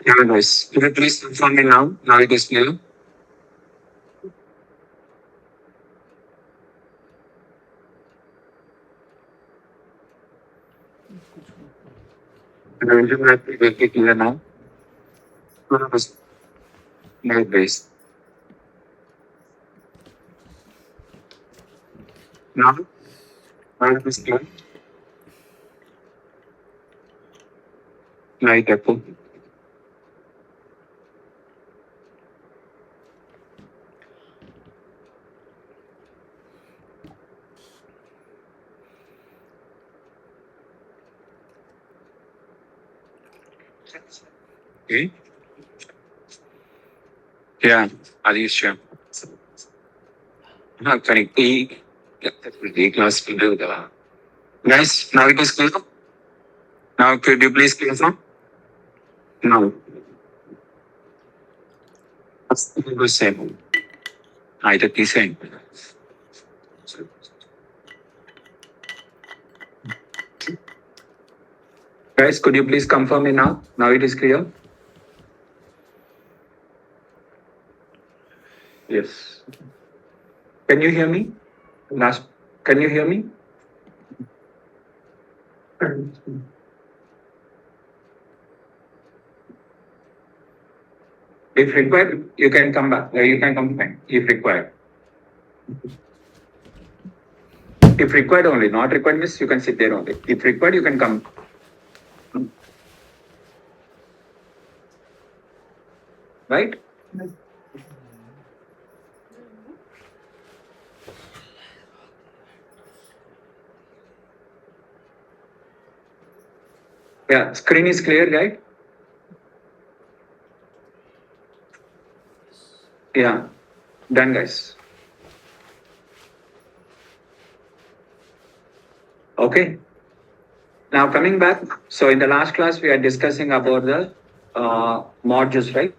Yeah, guys. Could you please confirm me now? Now it is clear. The internet will be clear now. No, guys. Now, now it is clear. Right, Apple. Okay. Yeah, are you sure? No, correct. The class will do the. Guys, now it is clear. Now, could you please confirm? No. What's the same? I the same. Guys, could you please confirm me now? Now it is clear. Yes. Can you hear me? Last, can you hear me? If required, you can come back. You can come back if required. If required only, not required means you can sit there only. If required, you can come. Right? Yeah, screen is clear, right? Yeah, done, guys. Okay. Now coming back, so in the last class we are discussing about the modules, right?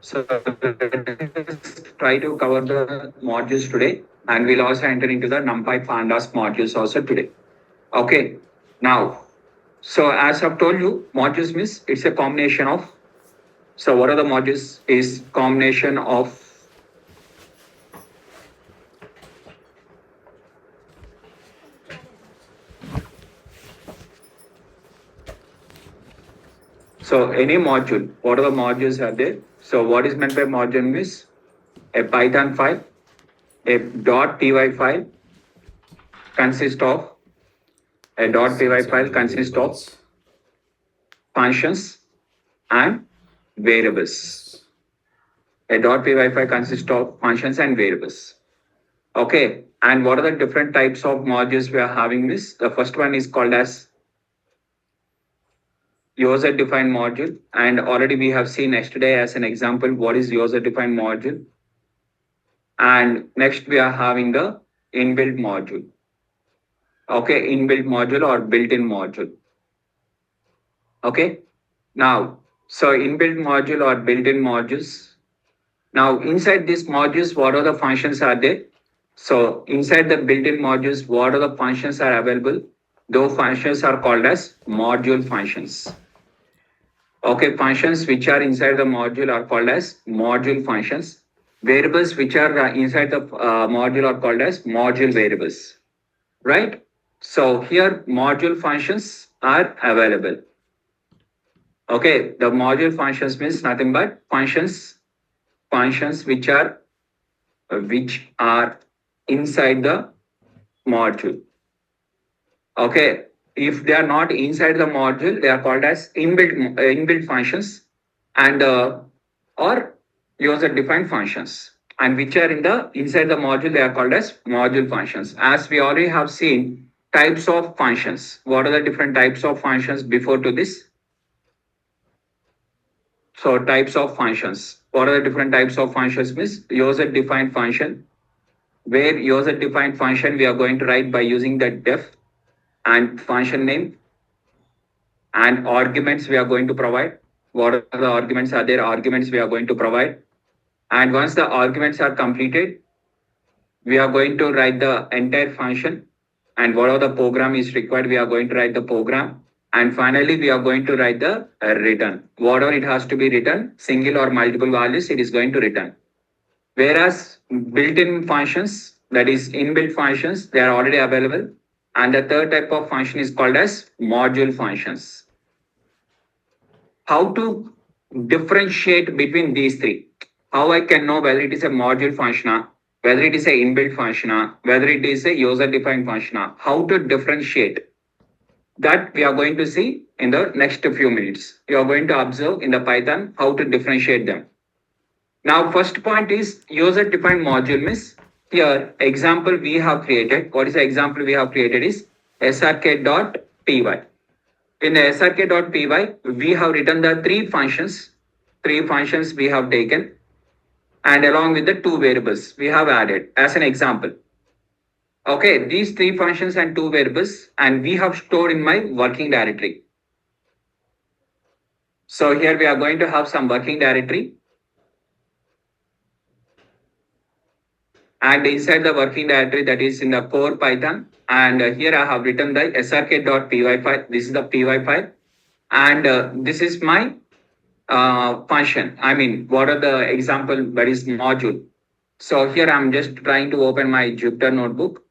So let's try to cover the modules today, and we'll also enter into the NumPy Pandas modules also today. Okay. Now, so as I've told you, modules means it's a combination of. So what are the modules? Is combination of. So any module, what are the modules are there? So what is meant by module means a Python file, a .py file consists of .py file consists of functions and variables. A .py file consists of functions and variables. Okay, and what are the different types of modules we are having this? The first one is called as user defined module, and already we have seen yesterday as an example what is user defined module. And next we are having the inbuilt module. Okay, inbuilt module or built-in module. Okay, now, so inbuilt module or built-in modules. Now, inside these modules, what are the functions are there? So, inside the built-in modules, what are the functions are available? Those functions are called as module functions. Okay, functions which are inside the module are called as module functions. Variables which are inside the module are called as module variables. Right? So, here module functions are available. Okay, the module functions means nothing but functions which are inside the module. Okay, if they are not inside the module, they are called as inbuilt functions and or user defined functions. And which are inside the module, they are called as module functions. As we already have seen types of functions. What are the different types of functions before to this? So types of functions. What are the different types of functions means? User defined function, where user defined function we are going to write by using the def and function name, and arguments we are going to provide. What are the arguments are there? Arguments we are going to provide. And once the arguments are completed, we are going to write the entire function. And whatever the program is required, we are going to write the program. And finally, we are going to write the return. Whatever it has to be written, single or multiple values, it is going to return. Whereas built-in functions, that is inbuilt functions, they are already available. And the third type of function is called as module functions. How to differentiate between these three? How I can know whether it is a module function, whether it is a inbuilt function, whether it is a user-defined function, how to differentiate? That we are going to see in the next few minutes. You are going to observe in the Python how to differentiate them. Now, first point is user-defined module means here example we have created. What is the example we have created is srk.py. In the srk.py, we have written the three functions. Three functions we have taken, and along with the two variables we have added as an example. Okay, these three functions and two variables, and we have stored in my working directory. So here we are going to have some working directory. And inside the working directory, that is in the core Python. And here I have written the srk.py file. This is the py file. And this is my function. I mean, what are the example that is module. So here I'm just trying to open my Jupyter notebook.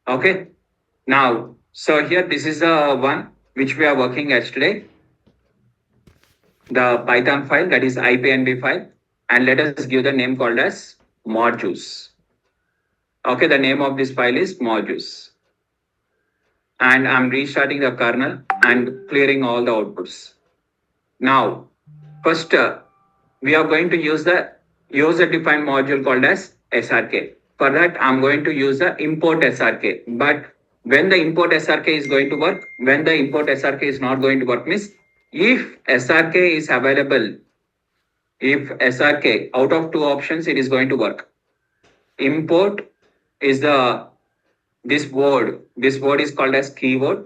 Okay. Now, so here this is the one which we are working yesterday. The Python file, that is IPNB file. And let us give the name called as modules. Okay, the name of this file is modules. And I'm restarting the kernel and clearing all the outputs. Now, first, we are going to use the user-defined module called as SRK. For that, I'm going to use the import SRK. But when the import SRK is going to work, when the import SRK is not going to work means if SRK is available, if SRK out of two options, it is going to work. Import is this word is called as keyword.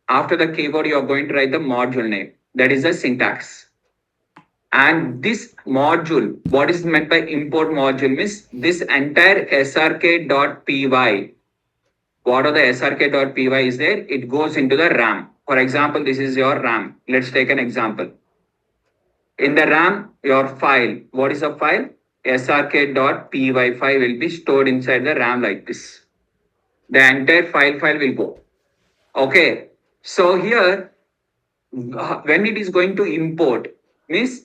After the keyword, you are going to write the module name. That is the syntax. And this module, what is meant by import module means this entire srk.py. What are the srk.py is there? It goes into the RAM. For example, this is your RAM. Let's take an example. In the RAM, your file. What is the file? srk.py file will be stored inside the RAM like this. The entire file will go. Okay. So here, when it is going to import, means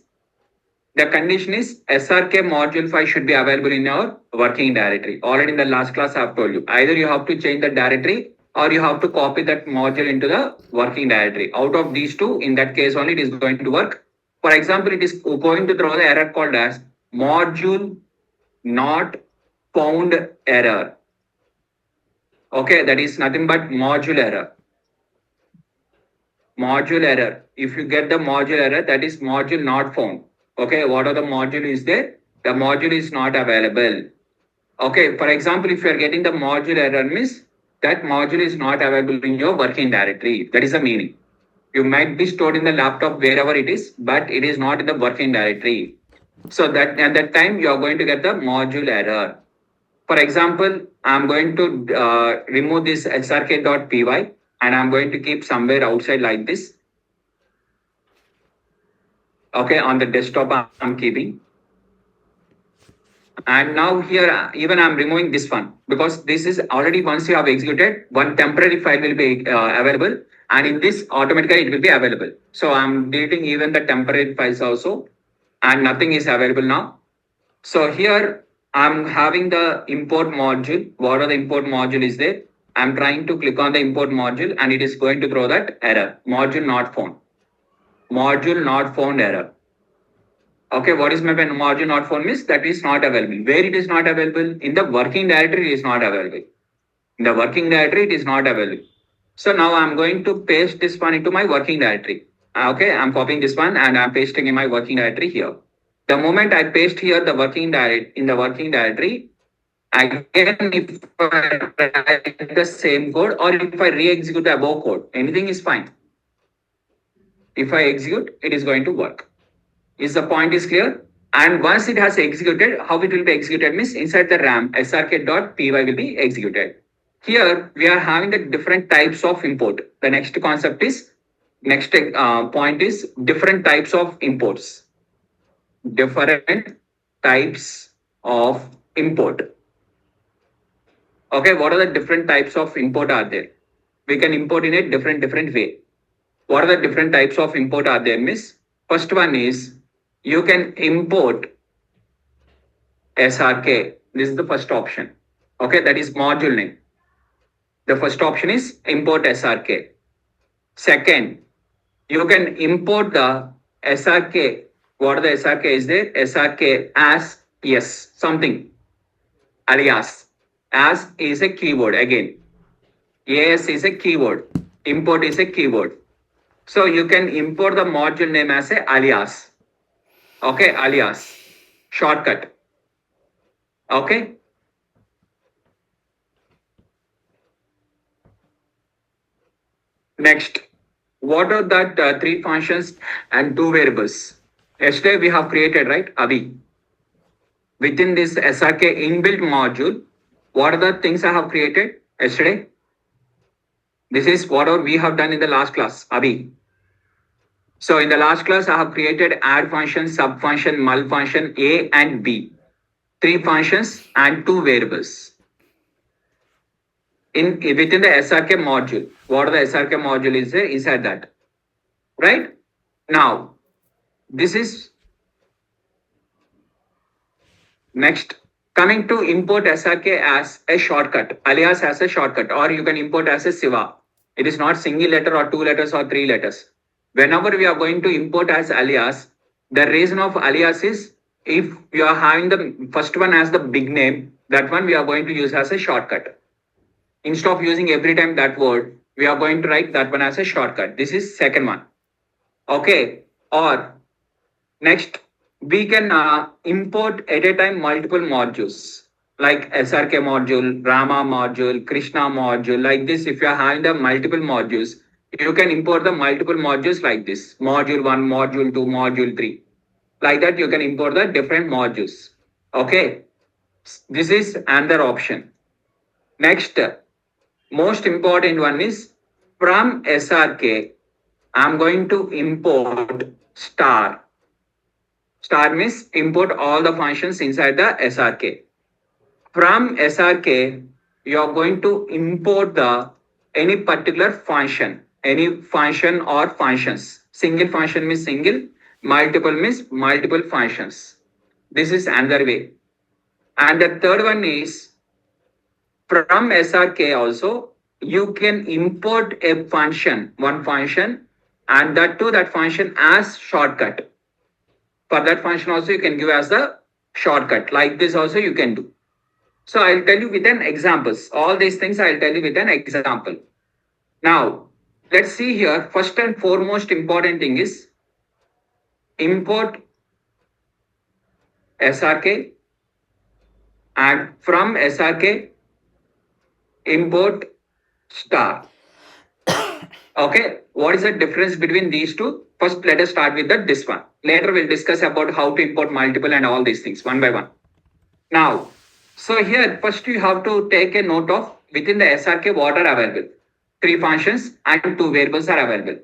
the condition is srk module file should be available in your working directory. Already in the last class I have told you. Either you have to change the directory or you have to copy that module into the working directory. Out of these two, in that case only it is going to work. For example, it is going to throw the error called as module not found error. Okay, that is nothing but module error. Module error. If you get the module error, that is module not found. Okay, what are the module is there? The module is not available. Okay, for example, if you are getting the module error means that module is not available in your working directory. That is the meaning. You might be stored in the laptop wherever it is, but it is not in the working directory. So that at that time you are going to get the module error. For example, I'm going to remove this srk.py and I'm going to keep somewhere outside like this. Okay, on the desktop I'm keeping. And now here, even I'm removing this one because this is already once you have executed, one temporary file will be available. And in this automatically it will be available. So I'm deleting even the temporary files also and nothing is available now. So here I'm having the import module. What are the import module is there? I'm trying to click on the import module and it is going to throw that error. Module not found. Module not found error. Okay, what is meant by module not found means that is not available. Where it is not available? In the working directory it is not available. In the working directory it is not available. So now I'm going to paste this one into my working directory. Okay, I'm copying this one and I'm pasting in my working directory here. The moment I paste here the working directory, Again, if I write the same code or if I re-execute the above code, anything is fine. If I execute, it is going to work. Is the point is clear? And once it has executed, how it will be executed means inside the RAM, srk.py will be executed. Here we are having the different types of import. The next concept is, next point is different types of imports. Different types of import. Okay, what are the different types of import are there? We can import in a different way. What are the different types of import are there, miss? First one is you can import SRK. This is the first option. Okay, that is module name. The first option is import SRK. Second, you can import the SRK. What are the SRK is there? SRK as yes, something. Alias. As is a keyword again. AS is a keyword. Import is a keyword. So you can import the module name as a alias. Okay, alias. Shortcut. Okay. Next, what are that three functions and two variables? Yesterday we have created, right, Abhi? Within this SRK inbuilt module, what are the things I have created yesterday? This is what we have done in the last class, Abhi. So in the last class, I have created add function, sub function, mul function, A and B. Three functions and two variables. Within the SRK module, what are the SRK module is there inside that? Right? Now, this is next. Coming to import SRK as a shortcut, alias as a shortcut, or you can import as a Siva. It is not single letter or two letters or three letters. Whenever we are going to import as alias, the reason of alias is if you are having the first one as the big name, that one we are going to use as a shortcut. Instead of using every time that word, we are going to write that one as a shortcut. This is second one. Okay. Or next, we can import at a time multiple modules like SRK module, Rama module, Krishna module. Like this, if you are having the multiple modules, you can import the multiple modules like this. Module 1, module 2, module 3. Like that, you can import the different modules. Okay. This is another option. Next, most important one is from SRK, I'm going to import star. Star means import all the functions inside the SRK. From SRK, you are going to import the any particular function, any function or functions. Single function means single, multiple means multiple functions. This is another way. And the third one is from SRK also, you can import a function, one function, and that to that function as shortcut. For that function also, you can give as the shortcut. Like this also you can do. So I'll tell you with an examples. All these things I'll tell you with an example. Now, let's see here. First and foremost important thing is import SRK, and from SRK import star. Okay, what is the difference between these two? First, let us start with this one. Later, we'll discuss about how to import multiple and all these things one by one. Now, so here, first you have to take a note of within the SRK what are available. Three functions and two variables are available.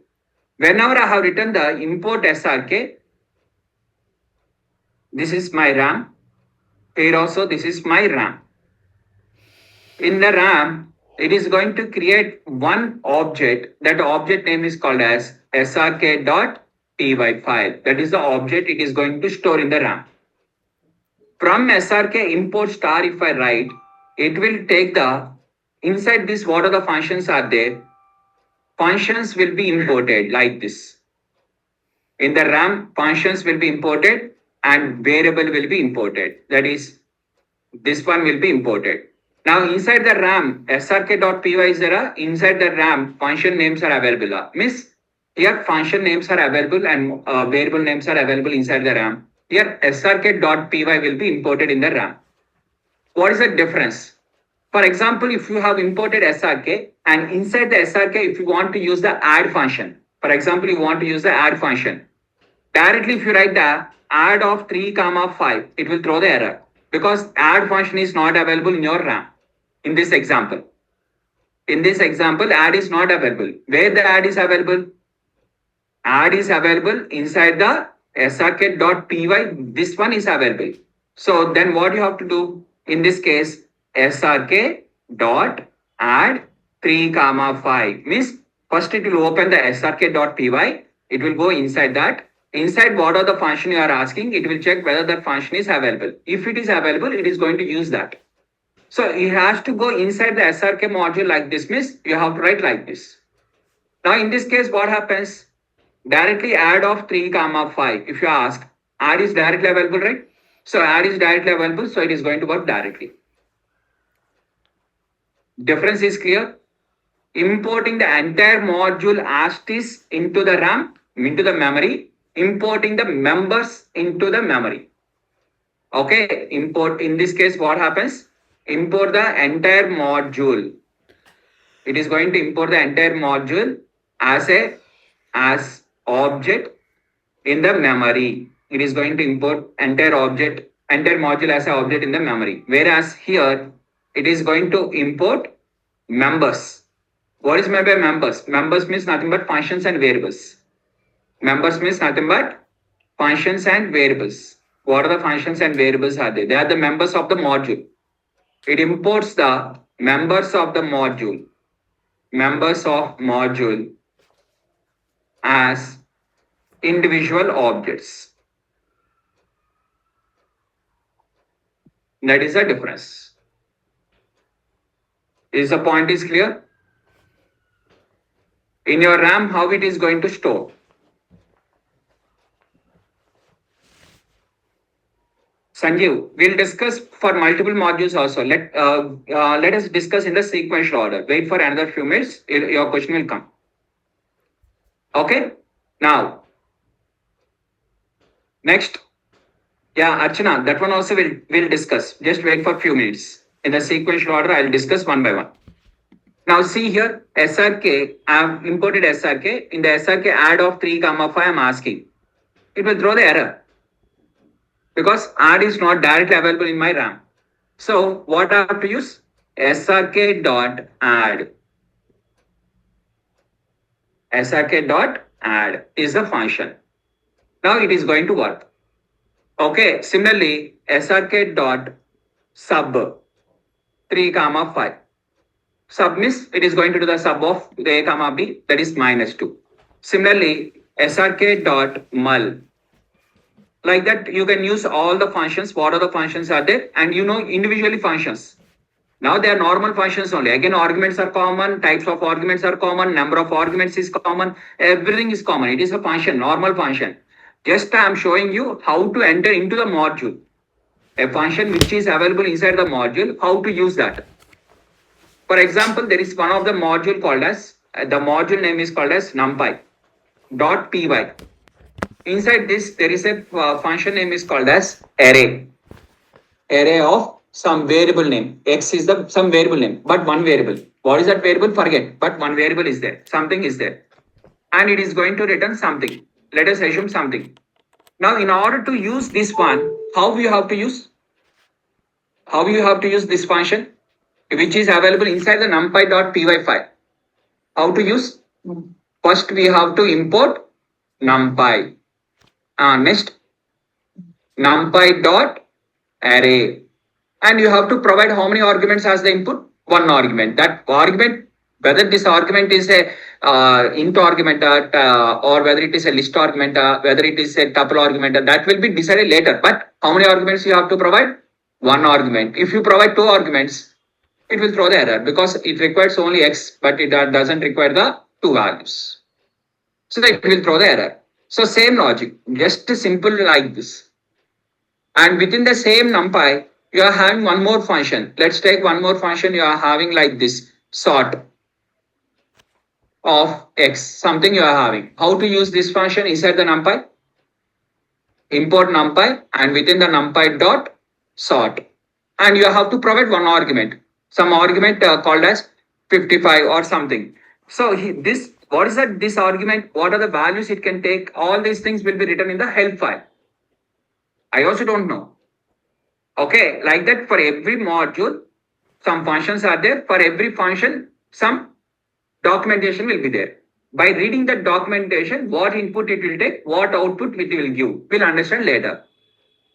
Whenever I have written the import SRK, this is my RAM. Here also, this is my RAM. In the RAM, it is going to create one object. That object name is called as srk.py file. That is the object it is going to store in the RAM. From SRK import star, if I write, it will take the, inside this, what are the functions are there? Functions will be imported like this. In the RAM, functions will be imported and variable will be imported. That is, this one will be imported. Now inside the RAM, srk.py is there. Inside the RAM, function names are available. Means here function names are available and variable names are available inside the RAM. Here srk.py will be imported in the RAM. What is the difference? For example, if you have imported SRK and inside the SRK, if you want to use the add function, for example, you want to use the add function, directly if you write the add of 3 comma 5, it will throw the error because add function is not available in your RAM. In this example, add is not available. Where the add is available? Add is available inside the srk.py. This one is available. So then what you have to do in this case, srk dot add 3 comma 5 means first it will open the srk.py. It will go inside that. Inside what are the function you are asking, it will check whether that function is available. If it is available, it is going to use that. So it has to go inside the SRK module like this means you have to write like this. Now in this case, what happens? Directly add of 3 comma 5. If you ask, add is directly available, right? So add is directly available, so it is going to work directly. Difference is clear. Importing the entire module as is into the RAM, into the memory, importing the members into the memory. Okay, import in this case, what happens? Import the entire module. It is going to import the entire module as object in the memory. It is going to import entire module as an object in the memory. Whereas here, it is going to import members. What is meant by members? Members means nothing but functions and variables. Members means nothing but functions and variables. What are the functions and variables are they? They are the members of the module. It imports the members of the module. Members of module as individual objects. That is the difference. Is the point is clear? In your RAM, how it is going to store? Sanjeev, we'll discuss for multiple modules also. Let us discuss in the sequential order. Wait for another few minutes. Your question will come. Okay. Now, next. Yeah, Archana, that one also we'll discuss. Just wait for a few minutes. In the sequential order, I'll discuss one by one. Now see here, SRK, I have imported SRK. In the SRK add of 3 comma 5, I'm asking. It will throw the error because add is not directly available in my RAM. So what I have to use? SRK dot add. SRK dot add is the function. Now it is going to work. Okay, similarly, SRK dot sub 3 comma 5. Sub means it is going to do the sub of A comma B, that is -2. Similarly, SRK dot mul. Like that, you can use all the functions. What are the functions are there? And you know individually functions. Now they are normal functions only. Again, arguments are common, types of arguments are common, number of arguments is common, everything is common. It is a function, normal function. Just I am showing you how to enter into the module. A function which is available inside the module, how to use that. For example, there is one of the module called as, the module name is called as numpy.py. Inside this, there is a function name is called as array. Array of some variable name. X is the some variable name, but one variable. What is that variable? Forget, but one variable is there. Something is there. And it is going to return something. Let us assume something. Now, in order to use this one, how you have to use? How you have to use this function? Which is available inside the numpy.py file. How to use? First, we have to import numpy. Next, numpy.array. And you have to provide how many arguments as the input? One argument. That argument, whether this argument is a int argument or whether it is a list argument, whether it is a tuple argument, that will be decided later. But how many arguments you have to provide? One argument. If you provide 2 arguments, it will throw the error because it requires only X, but it doesn't require the 2 values. So it will throw the error. So same logic, just simple like this. And within the same numpy, you are having one more function. Let's take one more function you are having like this, sort of X, something you are having. How to use this function inside the numpy? Import numpy and within the numpy dot sort. and you have to provide one argument, some argument called as 55 or something. So this, what is that? This argument, what are the values it can take? All these things will be written in the help file. I also don't know. Okay, like that for every module, some functions are there. For every function, some documentation will be there. By reading the documentation, what input it will take, what output it will give, we'll understand later.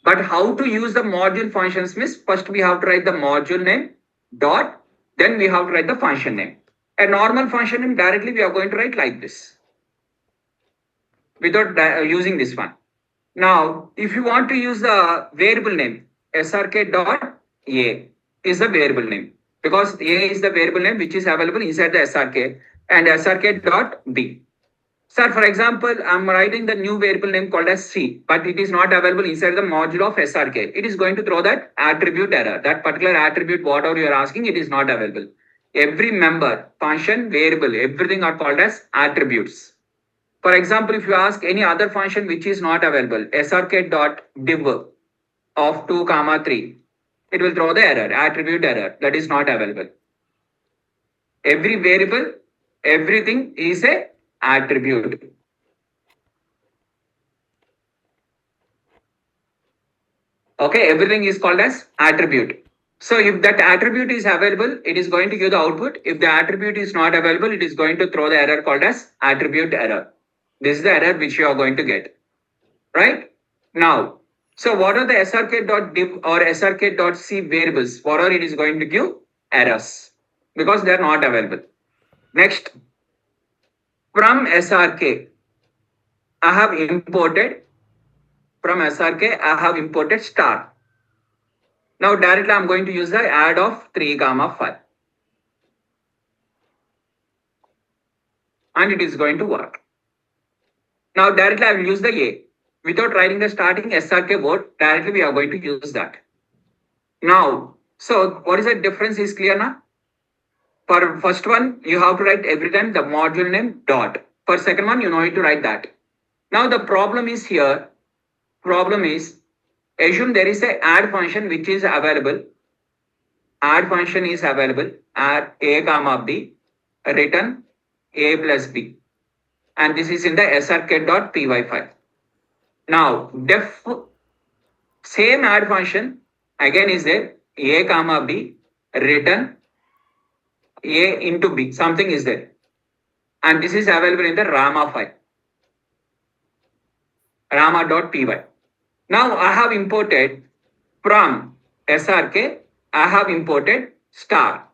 But how to use the module functions means first we have to write the module name dot, then we have to write the function name. A normal function name directly we are going to write like this without using this one. Now, if you want to use the variable name, srk dot a is the variable name because a is the variable name which is available inside the srk and srk dot b. Sir, for example, I'm writing the new variable name called as C, but it is not available inside the module of SRK. It is going to throw that attribute error. That particular attribute, whatever you are asking, it is not available. Every member, function, variable, everything are called as attributes. For example, if you ask any other function which is not available, srk.div of 2, 3, it will throw the error, attribute error, that is not available. Every variable, everything is a attribute. Okay, everything is called as attribute. So if that attribute is available, it is going to give the output. If the attribute is not available, it is going to throw the error called as attribute error. This is the error which you are going to get. Right? Now, so what are the srk.div or srk.c variables? What are it is going to give? Errors. Because they are not available. Next, from srk, I have imported star. Now directly I'm going to use the add of 3, 5. And it is going to work. Now directly I will use the A. Without writing the starting srk word, directly we are going to use that. Now, so what is the difference is clear now? For first one, you have to write every time the module name dot. For second one, you need to write that. Now the problem is here. Problem is, assume there is a add function which is available. Add function is available. Add a comma b, return a plus b, and this is in the srk.py file. Now def same add function again is there. A comma b, return a into b, something is there, and this is available in the rama file, rama.py. Now I have imported from srk, I have imported star.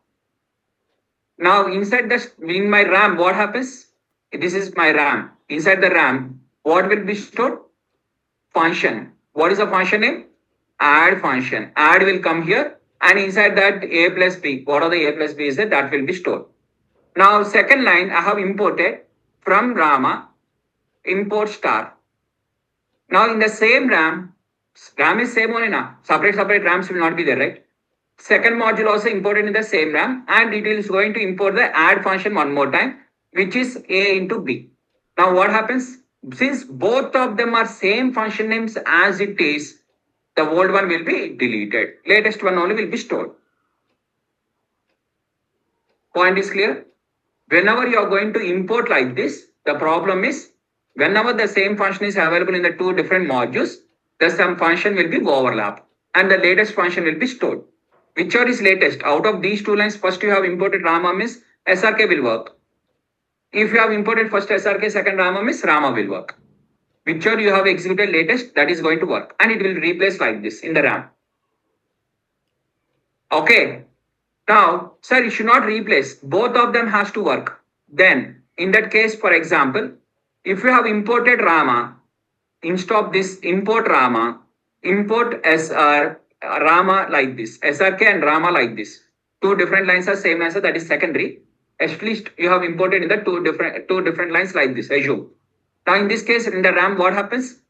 Now inside in my RAM, what happens? This is my RAM. Inside the RAM, what will be stored? Function. What is the function name? Add function. Add will come here, and inside that a plus b, what are the a plus b is there? That will be stored. Now second line, I have imported from Rama, import star. Now in the same RAM is same only now. Separate RAMs will not be there, right? Second module also imported in the same RAM, and it is going to import the add function one more time, which is A into B. Now what happens? Since both of them are same function names as it is, the old one will be deleted. Latest one only will be stored. Point is clear? Whenever you are going to import like this, the problem is whenever the same function is available in the two different modules, the some function will be overlap and the latest function will be stored. Whichever is latest out of these two lines, first you have imported Rama means SRK will work. If you have imported first SRK, second Rama means Rama will work. Whichever you have executed latest, that is going to work, and it will replace like this in the RAM. Okay. Now, sir, it should not replace. Both of them has to work. Then, in that case, for example, if you have imported Rama, instead of this import Rama, import Rama like this, SRK and Rama like this. Two different lines are same answer, that is secondary. At least you have imported in the two different lines like this, assume. Now in this case, in the RAM, what happens?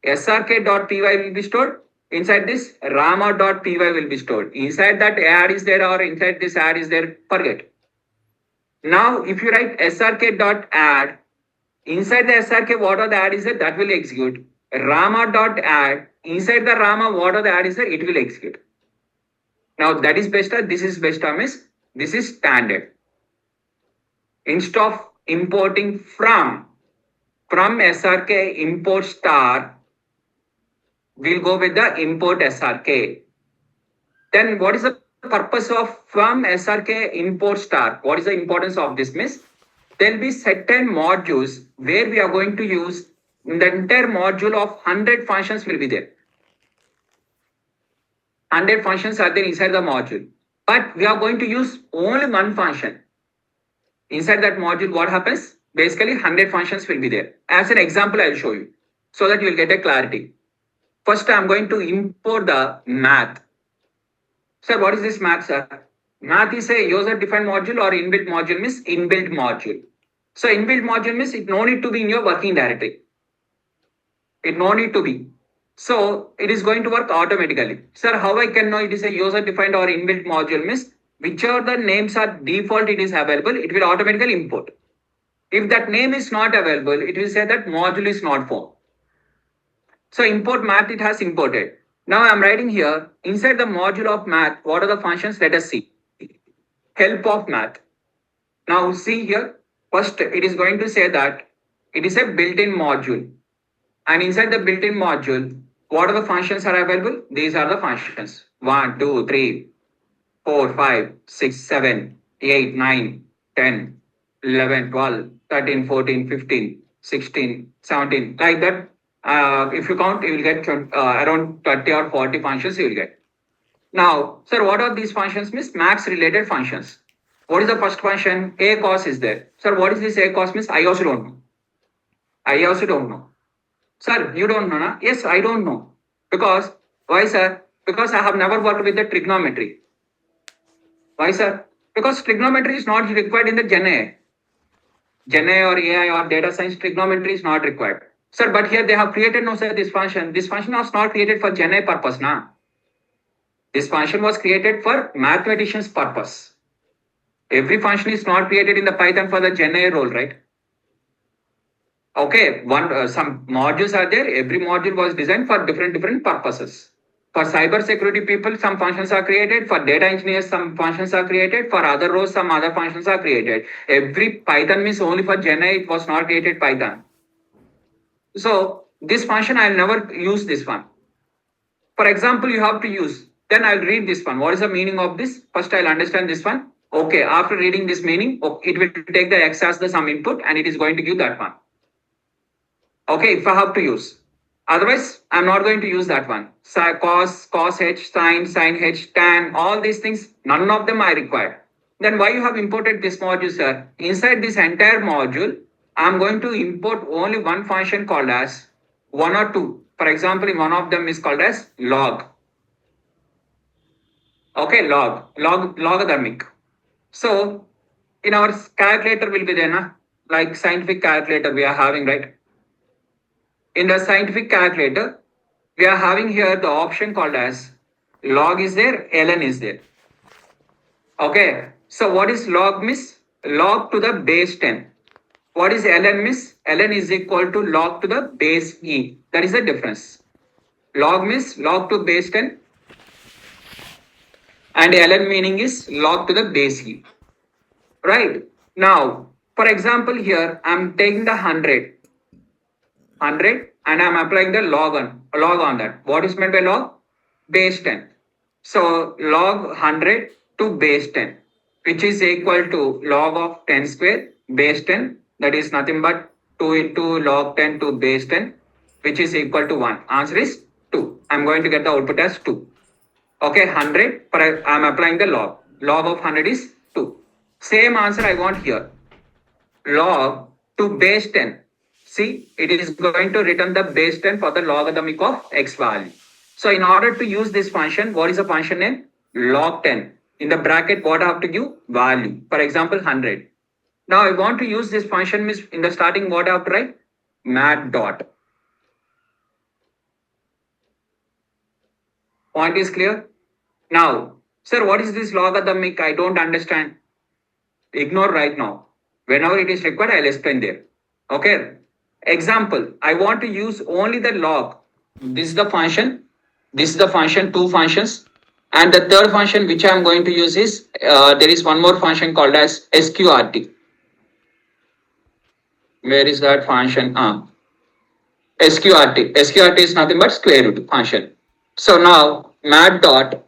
srk.py will be stored. Inside this, rama.py will be stored. Inside that add is there or inside this add is there, forget. Now if you write srk.add, inside the srk, what are the add is there, that will execute. Rama.add, inside the Rama, what are the add is there, it will execute. Now that is best or this is best or means this is standard. Instead of importing from SRK import star, we'll go with the import SRK. Then what is the purpose of from SRK import star? What is the importance of this means? There'll be certain modules where we are going to use the entire module of 100 functions will be there. 100 functions are there inside the module. But we are going to use only one function. Inside that module, what happens? Basically, 100 functions will be there. As an example, I'll show you so that you'll get a clarity. First, I'm going to import the math. Sir, what is this math, sir? Math is a user-defined module or inbuilt module means inbuilt module. So inbuilt module means it no need to be in your working directory. It no need to be. So it is going to work automatically. Sir, how I can know it is a user-defined or inbuilt module means whichever the names are default it is available, it will automatically import. If that name is not available, it will say that module is not found. So import math, it has imported. Now I'm writing here, inside the module of math, what are the functions? Let us see. Help of math. Now see here, first it is going to say that it is a built-in module. And inside the built-in module, what are the functions are available? These are the functions. 1, 2, 3, 4, 5, 6, 7, 8, 9, 10, 11, 12, 13, 14, 15, 16, 17. Like that, if you count, you will get around 30 or 40 functions you will get. Now, sir, what are these functions? Means max related functions. What is the first function? ACOS is there. Sir, what is this ACOS means? I also don't know. I also don't know. Sir, you don't know, na? Yes, I don't know. Because, why sir? Because I have never worked with the trigonometry. Why sir? Because trigonometry is not required in the Gen A. Gen A or AI or data science, trigonometry is not required. Sir, but here they have created no sir this function. This function was not created for Gen A purpose, na? This function was created for mathematicians purpose. Every function is not created in the Python for the Gen A role, right? Okay, some modules are there. Every module was designed for different purposes. For cyber security people, some functions are created. For data engineers, some functions are created. For other roles, some other functions are created. Every Python means only for Gen A, it was not created Python. So this function, I'll never use this one. For example, you have to use. Then I'll read this one. What is the meaning of this? First, I'll understand this one. Okay, after reading this meaning, it will take the x as the sum input and it is going to give that one. Okay, if I have to use. Otherwise, I'm not going to use that one. Cos h, sin h, tan, all these things, none of them I require. Then why you have imported this module, sir? Inside this entire module, I'm going to import only one function called as 1 or 2. For example, one of them is called as log. Okay, logarithmic. So, in our calculator will be there, na? Like scientific calculator we are having, right? In the scientific calculator, we are having here the option called as log is there, ln is there. Okay, so what is log means? Log to the base 10. What is ln means? Ln is equal to log to the base e. That is the difference. Log means log to base 10 and ln meaning is log to the base e. Right? Now, for example, here I am taking the 100 and I am applying the log on that. What is meant by log? Base 10. So log 100 to base 10, which is equal to log of 10 square base 10. That is nothing but 2 into log 10 to base 10, which is equal to 1. Answer is 2. I am going to get the output as 2. Okay, 100, I am applying the log. Log of 100 is 2. Same answer I want here. Log to base 10. See, it is going to return the base 10 for the logarithmic of x value. So in order to use this function, what is the function name? Log 10. In the bracket, what I have to give? Value. For example, 100. Now I want to use this function means in the starting, what I have to write? Math dot. Point is clear? Now, sir, what is this logarithmic? I don't understand. Ignore right now. Whenever it is required, I'll explain there. Okay. Example, I want to use only the log. This is the function. This is the function, two functions. And the third function which I am going to use is, there is one more function called as sqrt. Where is that function? Sqrt. Sqrt is nothing but square root function. So now mat dot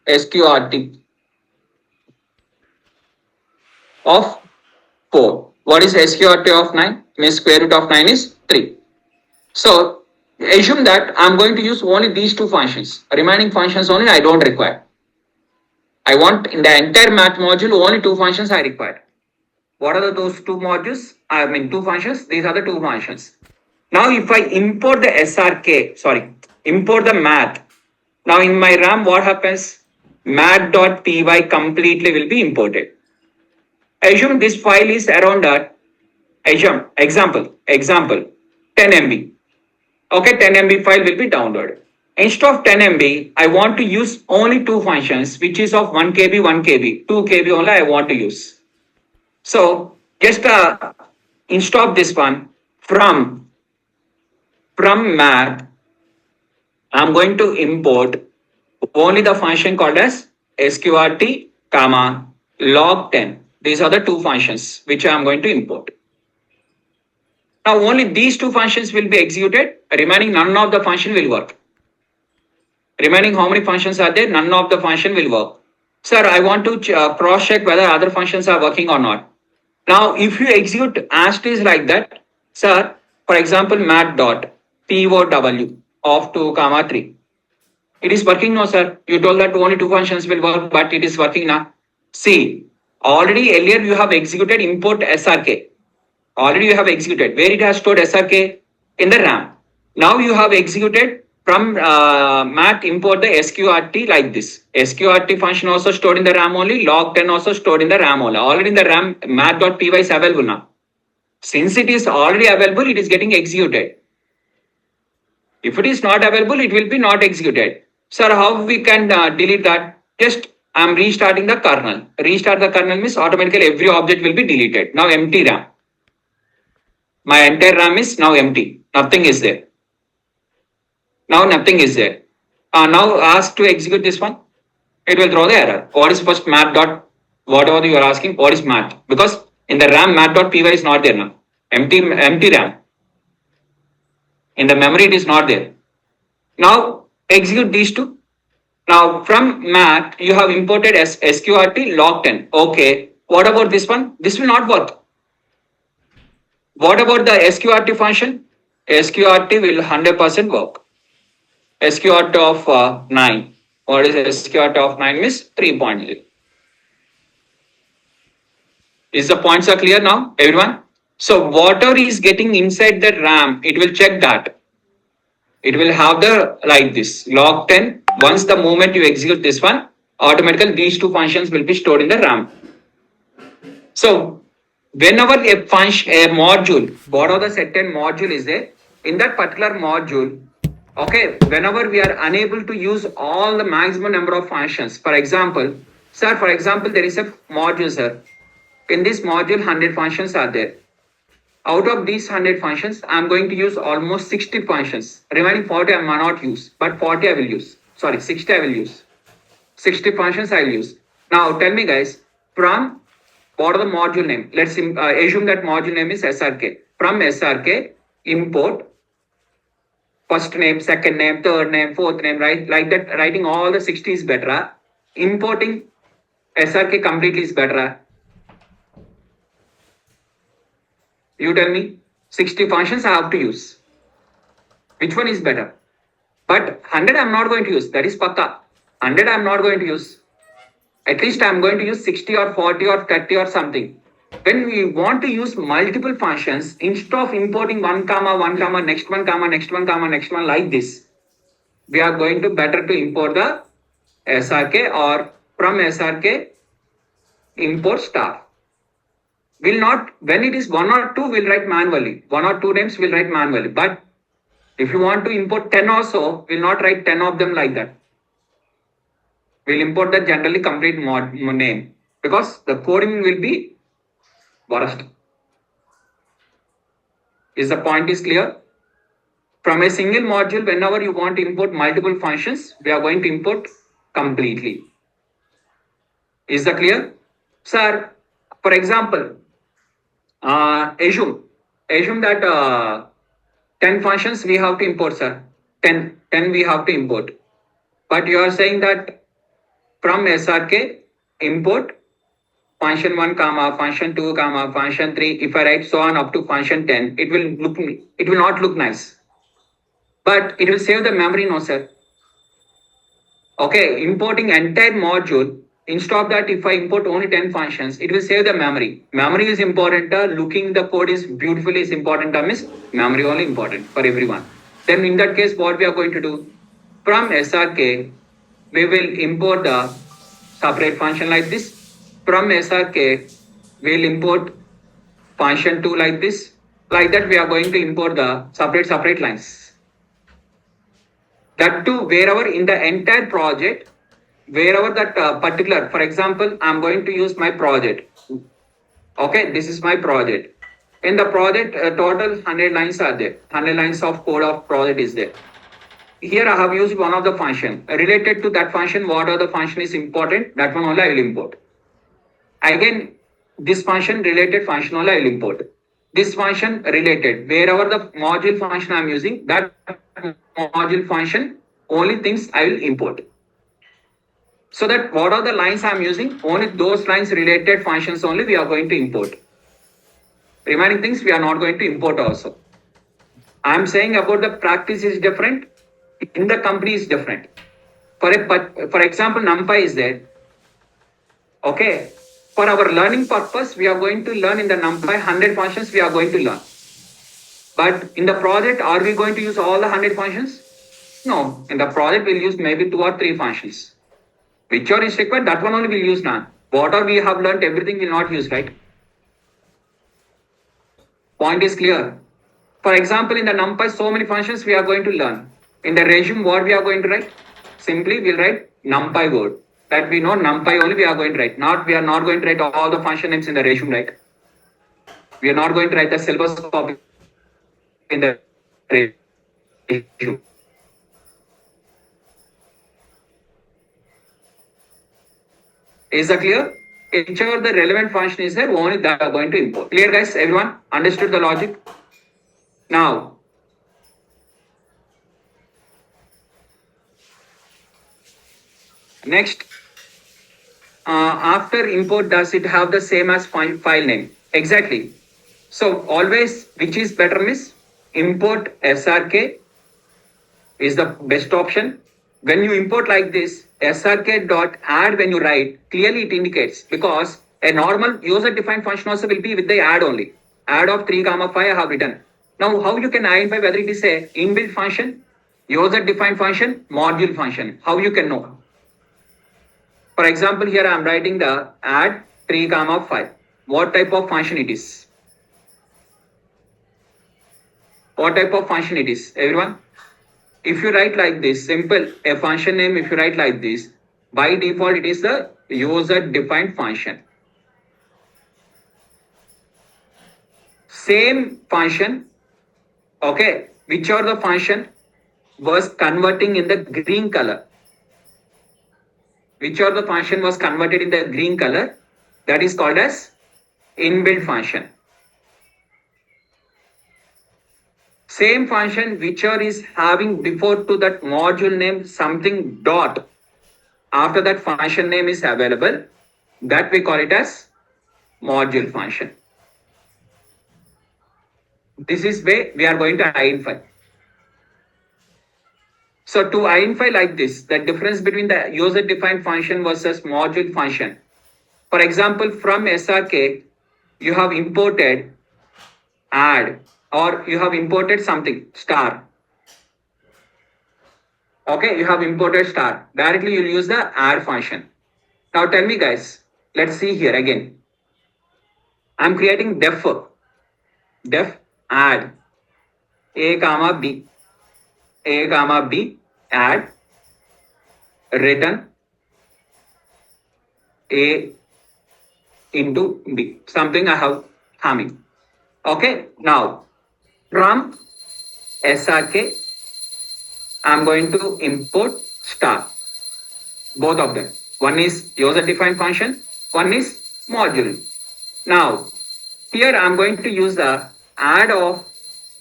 sqrt of 4. What is sqrt of 9? Means square root of 9 is 3. So assume that I'm going to use only these two functions. Remaining functions only I don't require. I want in the entire math module only two functions I require. What are those two modules? I mean two functions. These are the two functions. Now if I import the SRK, import the math. Now in my RAM what happens? Math.py completely will be imported. Assume this file is around example 10 MB. Okay, 10 MB file will be downloaded. Instead of 10 MB, I want to use only two functions, which is of 1 KB, 1 KB, 2 KB only I want to use. So just install this one from math. I'm going to import only the function called as sqrt, comma, log10. These are the two functions which I am going to import. Now only these two functions will be executed. Remaining none of the function will work. Remaining how many functions are there? None of the function will work. Sir, I want to cross check whether other functions are working or not. Now, if you execute as it is like that, sir, for example, mat dot POW of 2 comma 3. It is working now, sir. You told that only two functions will work, but it is working now. See, already earlier you have executed import SRK. Already you have executed. Where it has stored SRK? In the RAM. Now you have executed from mat import the sqrt like this. Sqrt function also stored in the RAM only. Log10 also stored in the RAM only. Already in the RAM mat.py is available now. Since it is already available, it is getting executed. If it is not available, it will be not executed. Sir, how we can delete that? Just I am restarting the kernel. Restart the kernel means automatically every object will be deleted. Now empty RAM. My entire RAM is now empty. Nothing is there. Now nothing is there. Now ask to execute this one. It will throw the error. What is first math dot whatever you are asking? What is math? Because in the RAM math.py is not there now. Empty RAM. In the memory it is not there. Now execute these two. Now from math you have imported sqrt log10. Okay. What about this one? This will not work. What about the sqrt function? Sqrt will 100% work. Sqrt of 9. What is sqrt of 9 means 3.0. Is the points are clear now, everyone? So whatever is getting inside the RAM, it will check that. It will have the like this log10. Once the moment you execute this one, automatically these two functions will be stored in the RAM. So whenever a function, a module, whatever the certain module is there, in that particular module, okay, whenever we are unable to use all the maximum number of functions, for example, sir, there is a module, sir. In this module, 100 functions are there. Out of these 100 functions, I am going to use almost 60 functions. Remaining 40 I may not use, but 40 I will use. Sorry, 60 I will use. 60 functions I will use. Now tell me guys, from what are the module name? Let's assume that module name is SRK. From SRK, import first name, second name, third name, fourth name, right? Like that, writing all the 60 is better. Importing SRK completely is better. You tell me, 60 functions I have to use. Which one is better? But 100 I'm not going to use. That is pakka. 100 I'm not going to use. At least I'm going to use 60 or 40 or 30 or something. When we want to use multiple functions, instead of importing 1 comma, 1 comma, next one comma, next one comma, next one like this, we are going to better to import the SRK, or from SRK import star. Will not, when it is 1 or 2, we'll write manually. 1 or 2 names we'll write manually. But if you want to import 10 also, we'll not write 10 of them like that. We'll import the generally complete name, because the coding will be worst. Is the point is clear? From a single module, whenever you want to import multiple functions, we are going to import completely. Is that clear? Sir, for example, assume that 10 functions we have to import, sir. 10 we have to import. But you are saying that from SRK, import function 1 comma function 2 comma function 3. If I write so on up to function 10, it will not look nice, but it will save the memory, no sir. Okay, importing entire module, instead of that, if I import only 10 functions, it will save the memory. Memory is important. Looking the code is beautifully is important. Miss memory only important for everyone. Then in that case, what we are going to do? From SRK, we will import the separate function like this. From SRK, we'll import function 2 like this. Like that, we are going to import the separate lines. That too, wherever in the entire project, wherever that particular, for example, I'm going to use my project. Okay, this is my project. In the project, total 100 lines are there. 100 lines of code of project is there. Here I have used one of the function. Related to that function, what are the function is important, that one only I will import. Again, this function related function only I will import. This function related, wherever the module function I'm using, that module function, only things I will import. So that what are the lines I'm using, only those lines related functions only we are going to import. Remaining things we are not going to import also. I'm saying about the practice is different, in the company is different. For example, NumPy is there. Okay, for our learning purpose, we are going to learn in the NumPy 100 functions we are going to learn. But in the project, are we going to use all the 100 functions? No, in the project we'll use maybe 2 or 3 functions. Whichever is required, that one only we'll use now. Whatever we have learned, everything we'll not use, right? Point is clear. For example, in the NumPy, so many functions we are going to learn. In the resume, what we are going to write? Simply we'll write NumPy word. That we know NumPy only we are going to write. We are not going to write all the function names in the resume, right? We are not going to write the syllabus copy in the resume. Is that clear? Whichever the relevant function is there, only that we are going to import. Clear, guys? Everyone understood the logic? Now, next, after import, does it have the same as file name? Exactly. So always, which is better, miss? Import SRK is the best option. When you import like this, srk.add when you write, clearly it indicates, because a normal user-defined function also will be with the add only. Add of 3 comma 5 I have written. Now, how you can identify whether it is a inbuilt function, user-defined function, module function? How you can know? For example, here I am writing the add 3 comma 5. What type of function it is? What type of function it is, everyone? If you write like this, simple, a function name, if you write like this, by default, it is the user-defined function. Same function, okay, whichever the function was converting in the green color. Whichever the function was converted in the green color, that is called as inbuilt function. Same function whichever is having before to that module name something dot, after that function name is available, that we call it as module function. This is where we are going to identify. So to identify like this, the difference between the user-defined function versus module function. For example, from SRK, you have imported add, or you have imported something, star. Okay, you have imported star. Directly you'll use the add function. Now tell me guys, let's see here again. I'm creating def add a comma b, add return a into b, something I have having. Okay, now from SRK, I'm going to import star. Both of them. One is user defined function, one is module. Now, here I'm going to use the add of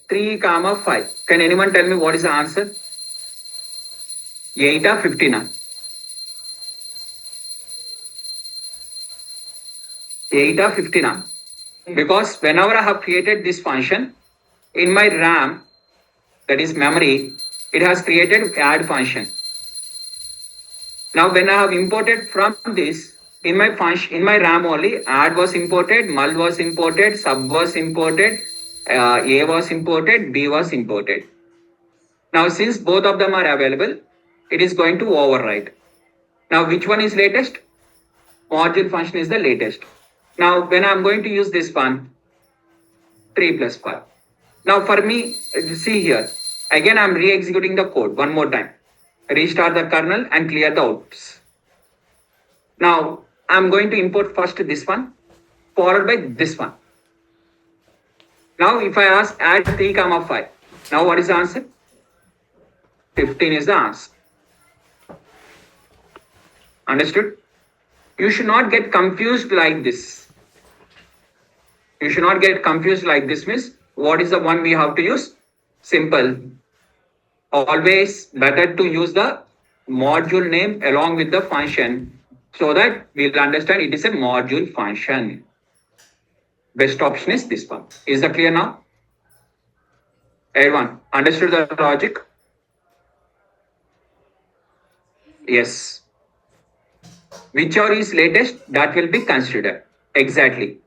3 comma 5. Can anyone tell me what is the answer? 8 or 59? 8 or 59? Because whenever I have created this function, in my RAM, that is memory, it has created add function. Now when I have imported from this, in my function, in my RAM only, add was imported, mul was imported, sub was imported, A was imported, B was imported. Now since both of them are available, it is going to overwrite. Now which one is latest? Module function is the latest. Now when I'm going to use this one, 3 plus 5. Now for me, see here, again I'm re-executing the code one more time. Restart the kernel and clear the outs. Now I'm going to import first this one, followed by this one. Now if I ask add 3 comma 5, now what is the answer? 15 is the answer. Understood? You should not get confused like this. You should not get confused like this, means what is the one we have to use? Simple. Always better to use the module name along with the function so that we'll understand it is a module function. Best option is this one. Is that clear now? Everyone understood the logic? Yes. Whichever is latest, that will be considered. Exactly.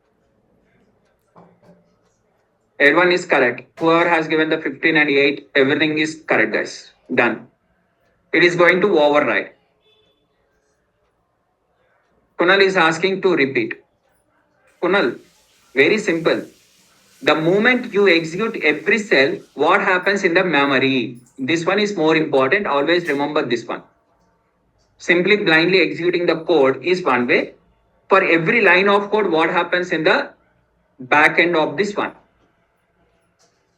Everyone is correct. Whoever has given the 15 and 8, everything is correct, guys. Done. It is going to override. Kunal is asking to repeat. Kunal, very simple. The moment you execute every cell, what happens in the memory? This one is more important. Always remember this one. Simply blindly executing the code is one way. For every line of code, what happens in the back end of this one?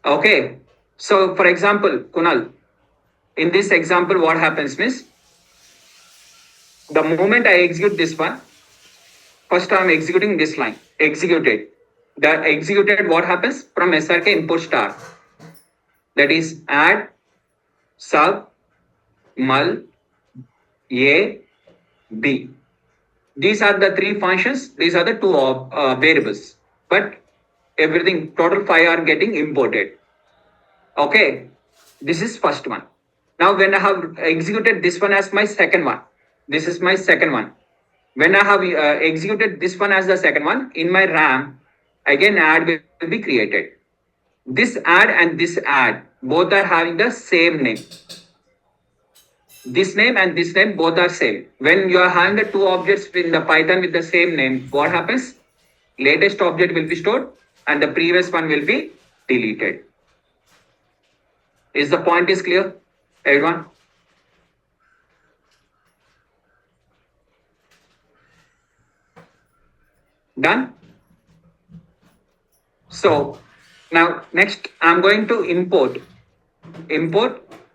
Okay. So for example, Kunal, in this example, what happens means the moment I execute this one, first I'm executing this line, executed. The executed, what happens from SRK input star? That is add, sub, mul, A, B. These are the 3 functions. These are the 2 variables. But everything, total 5 are getting imported. Okay. This is first one. Now when I have executed this one as my second one, this is my second one. When I have executed this one as the second one, in my RAM, again add will be created. This add and this add, both are having the same name. This name and this name both are same. When you are having the 2 objects in the Python with the same name, what happens? Latest object will be stored and the previous one will be deleted. Is the point is clear, everyone? Done? So now next I'm going to import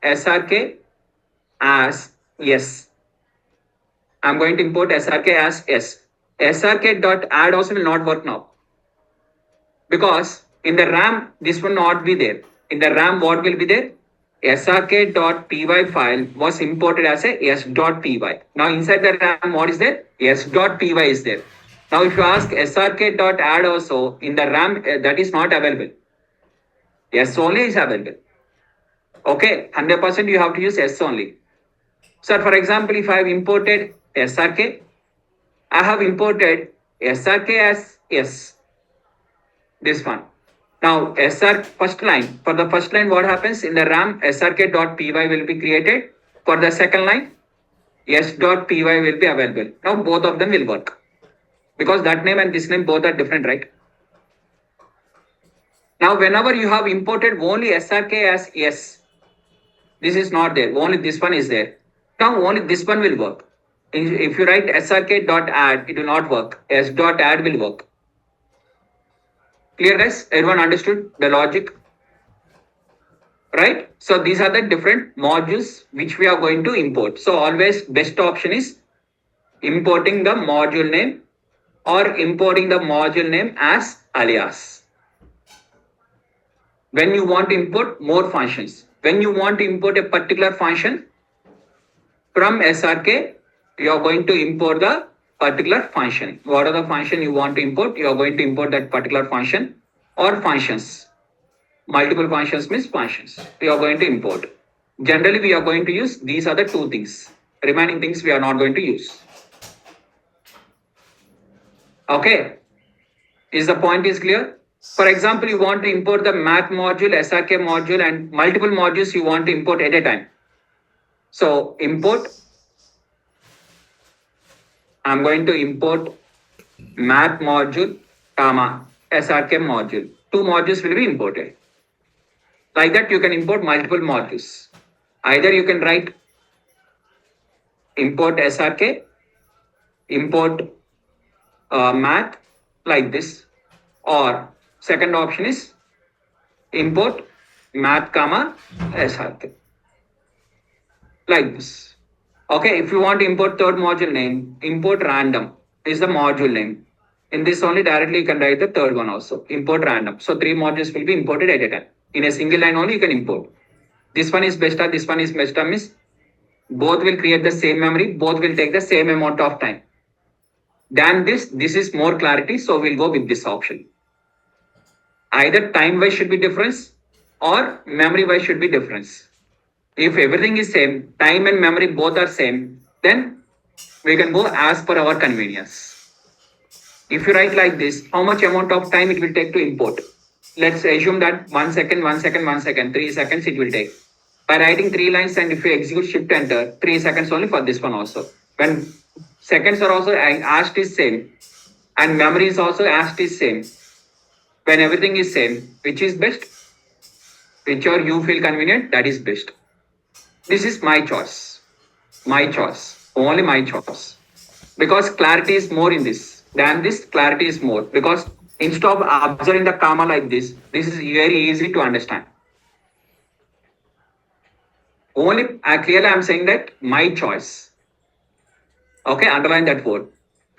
SRK as yes. I'm going to import SRK as yes. SRK.add also will not work now. Because in the RAM, this will not be there. In the RAM, what will be there? srk.py file was imported as a s.py. Now inside the RAM, what is there? s.py is there. Now if you ask srk.add also, in the RAM, that is not available. S only is available. Okay, 100% you have to use S only. So for example, if I have imported SRK, I have imported SRK as S. This one. Now SR first line. For the first line, what happens in the RAM? srk.py will be created. For the second line, s.py will be available. Now both of them will work. Because that name and this name both are different, right? Now whenever you have imported only SRK as S, this is not there. Only this one is there. Now only this one will work. If you write srk.add, it will not work. S.add will work. Clear guys? Everyone understood the logic? right? So these are the different modules which we are going to import. So always best option is importing the module name or importing the module name as alias. When you want to import more functions, when you want to import a particular function from SRK, you are going to import the particular function. What are the function you want to import? You are going to import that particular function or functions. Multiple functions means functions. We are going to import. Generally, we are going to use these are the two things. Remaining things we are not going to use. Okay. Is the point is clear? For example, you want to import the math module, SRK module, and multiple modules you want to import at a time. So import. I'm going to import math module, comma, SRK module. Two modules will be imported. Like that, you can import multiple modules. Either you can write import SRK, import math like this, or second option is import math comma SRK like this. Okay, if you want to import third module name, import random is the module name. In this only directly you can write the third one also, import random. So three modules will be imported at a time. In a single line only you can import. This one is besta, this one is besta means both will create the same memory, both will take the same amount of time. Than this is more clarity, so we'll go with this option. Either time wise should be difference or memory wise should be difference. If everything is same, time and memory both are same, then we can go as per our convenience. If you write like this, how much amount of time it will take to import? Let's assume that 1 second, 1 second, 1 second, 3 seconds it will take. By writing 3 lines and if you execute shift enter, 3 seconds only for this one also. When seconds are also asked is same and memory is also asked is same. When everything is same, which is best? Whichever you feel convenient, that is best. This is my choice. My choice. Only my choice. Because clarity is more in this. Than this, clarity is more. Because instead of observing the comma like this is very easy to understand. Only clearly I'm saying that my choice. Okay, underline that word.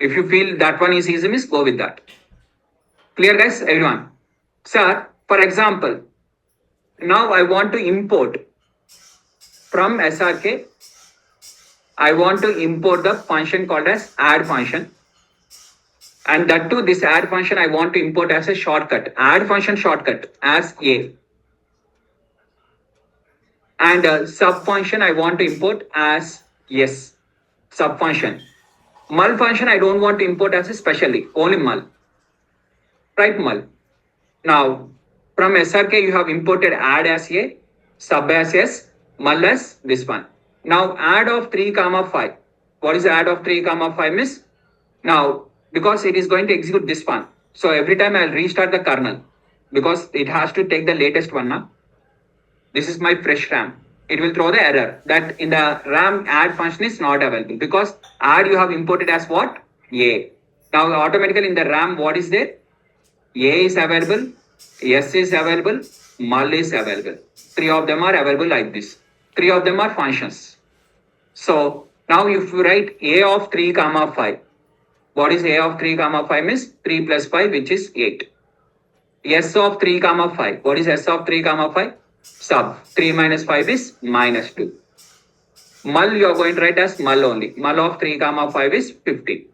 If you feel that one is easy, means go with that. Clear, guys, everyone? Sir, for example, now I want to import from SRK. I want to import the function called as add function. And that too, this add function I want to import as a shortcut. Add function shortcut as A. And sub function I want to import as yes. Sub function. Mul function I don't want to import as a specially, only mul. Right, mul. Now, from SRK you have imported add as A, sub as S, mul as this one. Now add of 3 comma 5. What is add of 3 comma 5 means? Now, because it is going to execute this one. So every time I'll restart the kernel because it has to take the latest one now. This is my fresh RAM. It will throw the error that in the RAM add function is not available because add you have imported as what? A. Now automatically in the RAM what is there? A is available, S is available, mul is available. 3 of them are available like this. 3 of them are functions. So now if you write A of 3 comma 5, what is A of 3 comma 5 means 3 plus 5 which is 8. S of 3 comma 5, what is S of 3 comma 5? Sub 3 minus 5 is minus 2. Mul you are going to write as mul only. Mul of 3 comma 5 is 50.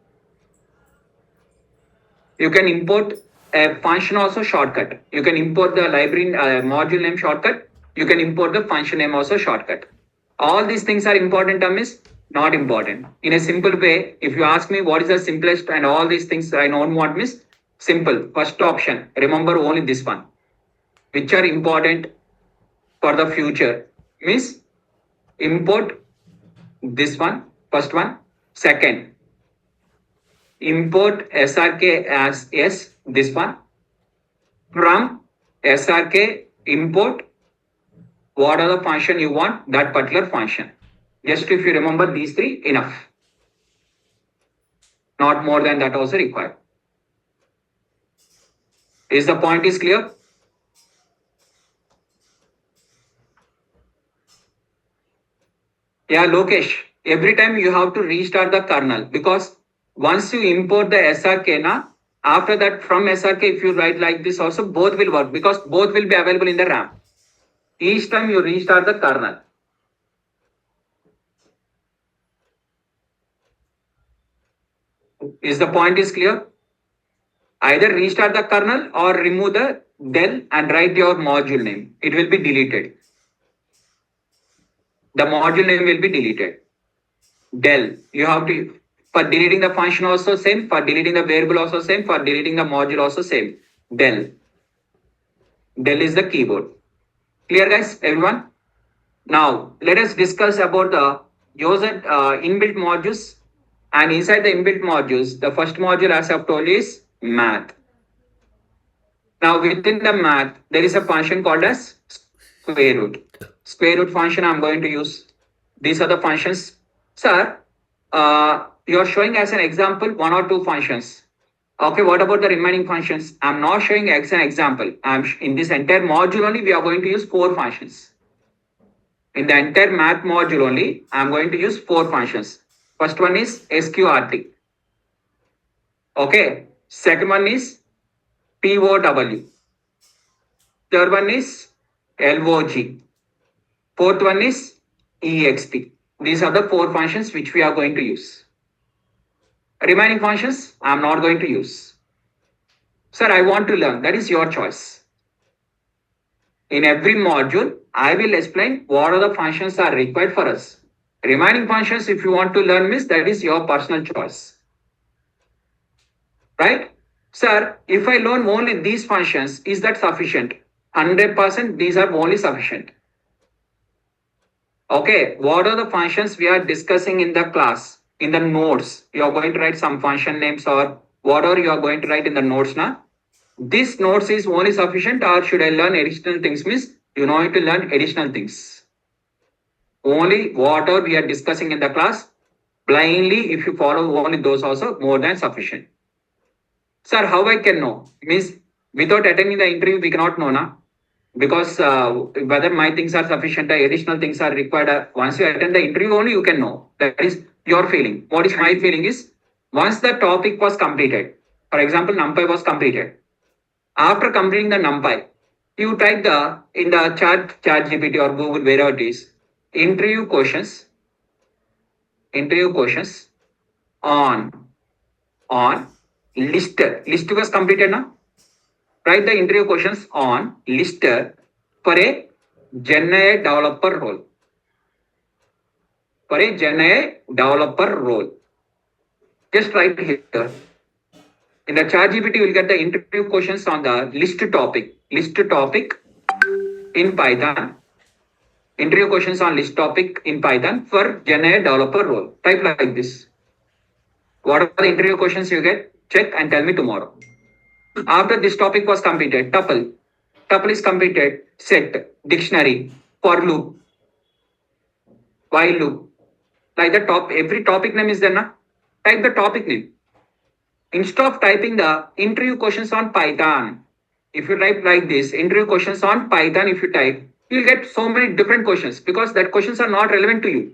You can import a function also shortcut. You can import the library module name shortcut. You can import the function name also shortcut. All these things are important term is not important. In a simple way, if you ask me what is the simplest and all these things I don't want means simple. First option, remember only this one. Which are important for the future means import this one, first one. Second, import SRK as S, this one. From SRK, import what are the function you want, that particular function. Just if you remember these three, enough. Not more than that also required. Is the point is clear? Yeah, Lokesh, every time you have to restart the kernel because once you import the SRK, after that from SRK, if you write like this also, both will work because both will be available in the RAM. Each time you restart the kernel. Is the point is clear? Either restart the kernel or remove the del and write your module name. It will be deleted. The module name will be deleted. Del. You have to, for deleting the function also same, for deleting the variable also same, for deleting the module also same. Del. Del is the keyboard. Clear guys, everyone? Now, let us discuss about the user inbuilt modules. And inside the inbuilt modules, the first module as I've told you is math. Now, within the math, there is a function called as square root. Square root function I'm going to use. These are the functions. Sir, you're showing as an example one or two functions. Okay, what about the remaining functions? I'm not showing as an example. In this entire module only, we are going to use 4 functions. In the entire math module only, I'm going to use 4 functions. First one is sqrt. Okay. Second one is POW. Third one is LOG. Fourth one is EXT. These are the 4 functions which we are going to use. Remaining functions, I'm not going to use. Sir, I want to learn. That is your choice. In every module, I will explain what are the functions are required for us. Remaining functions, if you want to learn, that is your personal choice. Right? Sir, if I learn only these functions, is that sufficient? 100% these are only sufficient. Okay, what are the functions we are discussing in the class? In the notes, you are going to write some function names or whatever you are going to write in the notes now. This notes is only sufficient or should I learn additional things? You need to learn additional things. Only whatever we are discussing in the class, blindly if you follow only those also more than sufficient. Sir, how I can know? Without attending the interview, we cannot know, na? Because whether my things are sufficient or additional things are required. Once you attend the interview only, you can know. That is your feeling. What is my feeling is, once the topic was completed, for example, NumPy was completed. After completing the NumPy, you type in the chat GPT or Google, wherever it is, interview questions on lister. List was completed now. Write the interview questions on lister for a GenAI developer role. For a GenAI developer role. Just write here. In the ChatGPT, you will get the interview questions on the list topic. List topic in Python. Interview questions on list topic in Python for GenAI developer role. Type like this. What are the interview questions you get? Check and tell me tomorrow. After this topic was completed, tuple. Tuple is completed. Set, dictionary, for loop, while loop. Like the every topic name is there, na? Type the topic name. Instead of typing the interview questions on Python, if you type like this, interview questions on Python, if you type, you'll get so many different questions because that questions are not relevant to you.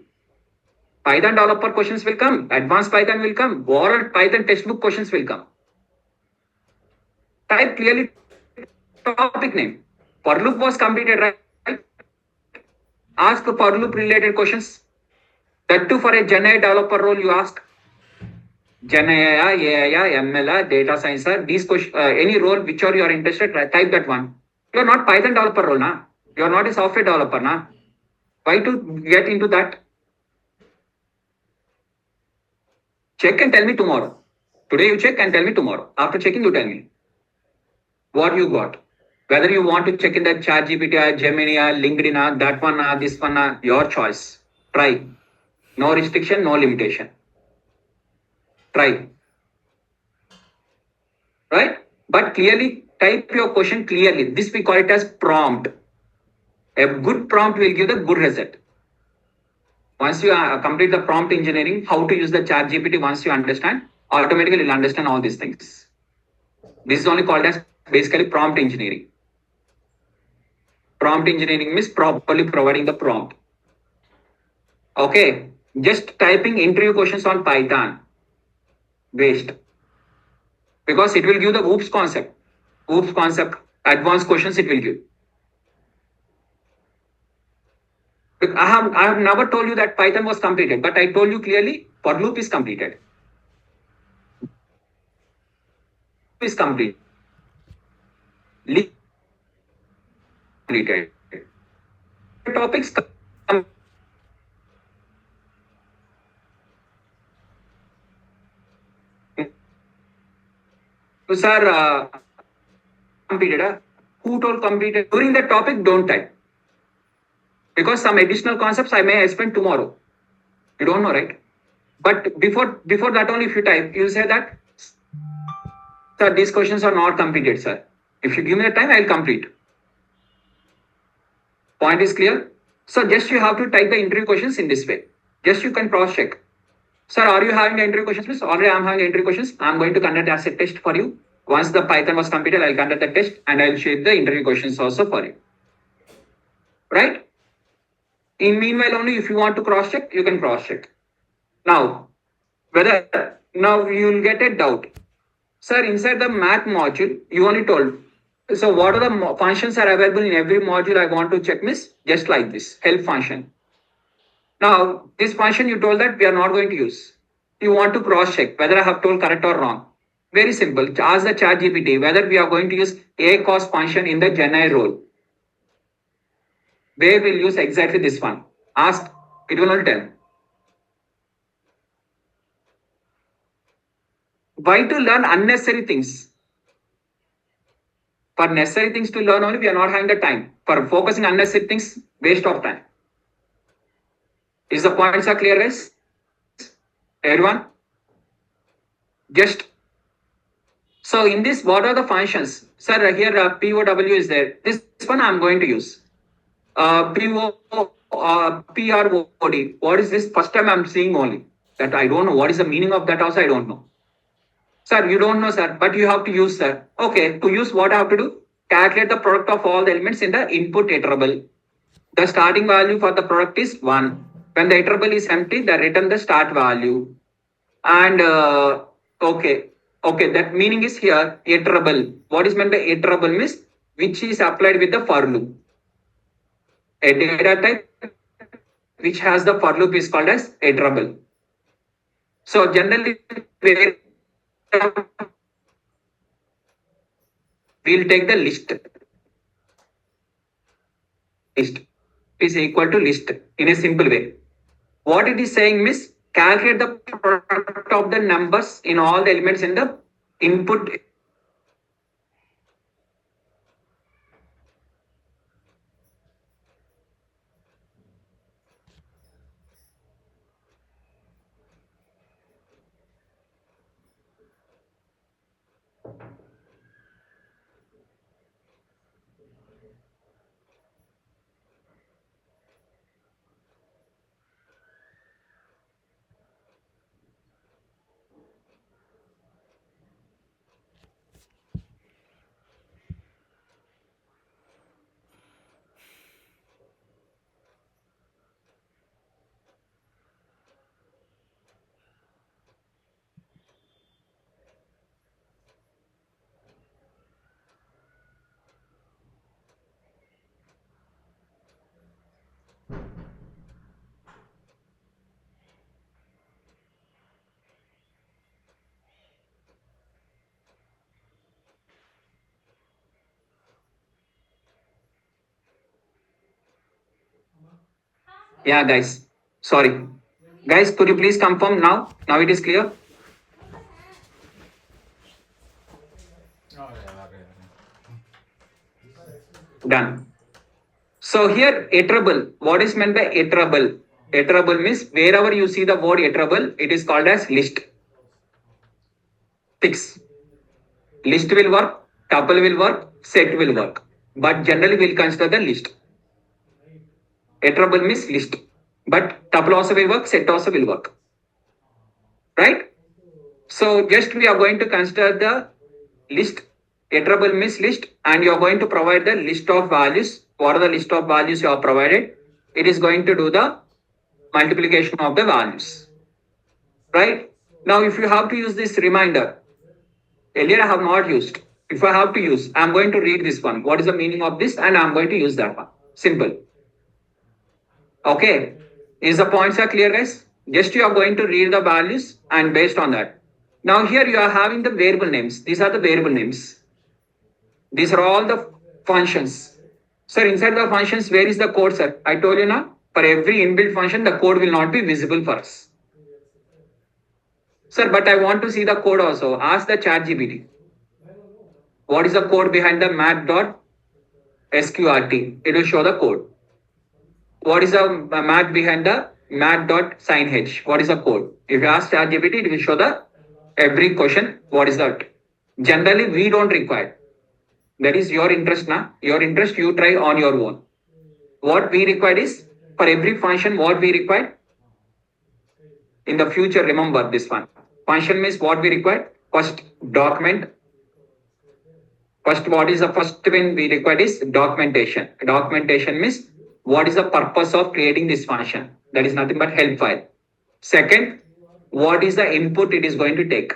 Python developer questions will come, advanced Python will come, borrowed Python textbook questions will come. Type clearly topic name. For loop was completed, right? Ask for loop related questions. That too for a GenAI developer role you ask. GenAI, AI, ML, data science, these questions, any role which are you are interested, type that one. You are not Python developer role, na? You are not a software developer, na? Why to get into that? Check and tell me tomorrow. Today you check and tell me tomorrow. After checking, you tell me what you got. Whether you want to check in the ChatGPT, Gemini, LinkedIn, that one, this one, your choice. Try. No restriction, no limitation. Try. Right? But clearly, type your question clearly. This we call it as prompt. A good prompt will give the good result. Once you complete the prompt engineering, how to use the ChatGPT, once you understand, automatically you'll understand all these things. This is only called as basically prompt engineering. Prompt engineering means properly providing the prompt. Okay, just typing interview questions on Python, waste, because it will give the OOPS concept, advanced questions it will give. I have never told you that Python was completed, but I told you clearly for loop is completed. Is complete. Completed. Topics. Sir, completed. Who told completed? During the topic, don't type. Because some additional concepts I may explain tomorrow. You don't know, right? But before that only, if you type, you say that, sir, these questions are not completed, sir. If you give me the time, I'll complete. Point is clear? So just you have to type the interview questions in this way. Just you can cross check. Sir, are you having the interview questions? Please, already I'm having the interview questions. I'm going to conduct as a test for you. Once the Python was completed, I'll conduct the test and I'll share the interview questions also for you. Right? In meanwhile, only if you want to cross check, you can cross check. Now, now you'll get a doubt. Sir, inside the math module, you only told. So what are the functions are available in every module I want to check, miss? Just like this, help function. Now, this function you told that we are not going to use. You want to cross check whether I have told correct or wrong. Very simple. Ask the ChatGPT whether we are going to use a cost function in the GenAI role. Where we'll use exactly this one. Ask, it will not tell. Why to learn unnecessary things? For necessary things to learn only, we are not having the time. For focusing unnecessary things, waste of time. Is the points are clear, guys? Everyone? Just so in this, what are the functions? Sir, here POW is there. This one I'm going to use. PROD. What is this? First time I'm seeing only. That I don't know. What is the meaning of that also I don't know. Sir, you don't know, sir, but you have to use, sir. Okay, to use what I have to do? Calculate the product of all the elements in the input iterable. The starting value for the product is 1. When the iterable is empty, they return the start value. And okay, that meaning is here iterable. What is meant by iterable means which is applied with the for loop. A data type which has the for loop is called as iterable. So generally, we'll take the list. List is equal to list in a simple way. What it is saying means calculate the product of the numbers in all the elements in the input. Yeah, guys. Sorry. Guys, could you please confirm now? Now it is clear? Done. So here iterable. What is meant by iterable? Iterable means wherever you see the word iterable, it is called as list. Fix. List will work, tuple will work, set will work. But generally we'll consider the list. Iterable means list. But tuple also will work, set also will work. Right? So just we are going to consider the list. Iterable means list, and you are going to provide the list of values. What are the list of values you have provided? It is going to do the multiplication of the values. Right? Now, if you have to use this reminder, earlier I have not used. If I have to use, I'm going to read this one. What is the meaning of this? And I'm going to use that one. Simple. Okay. Is the points are clear, guys? Just you are going to read the values and based on that. Now here you are having the variable names. These are the variable names. These are all the functions. Sir, inside the functions, where is the code, sir? I told you now, for every inbuilt function, the code will not be visible for us. Sir, but I want to see the code also. Ask the ChatGPT. What is the code behind the math.sqrt? It will show the code. What is the math behind the math.sinh? What is the code? If you ask ChatGPT, it will show the every question. What is that? Generally, we don't require. That is your interest now. Your interest you try on your own. What we require is for every function, what we require. In the future, remember this one. Function means what we require. First document. First, what is the first thing we require is documentation. Documentation means what is the purpose of creating this function? That is nothing but help file. Second, what is the input it is going to take?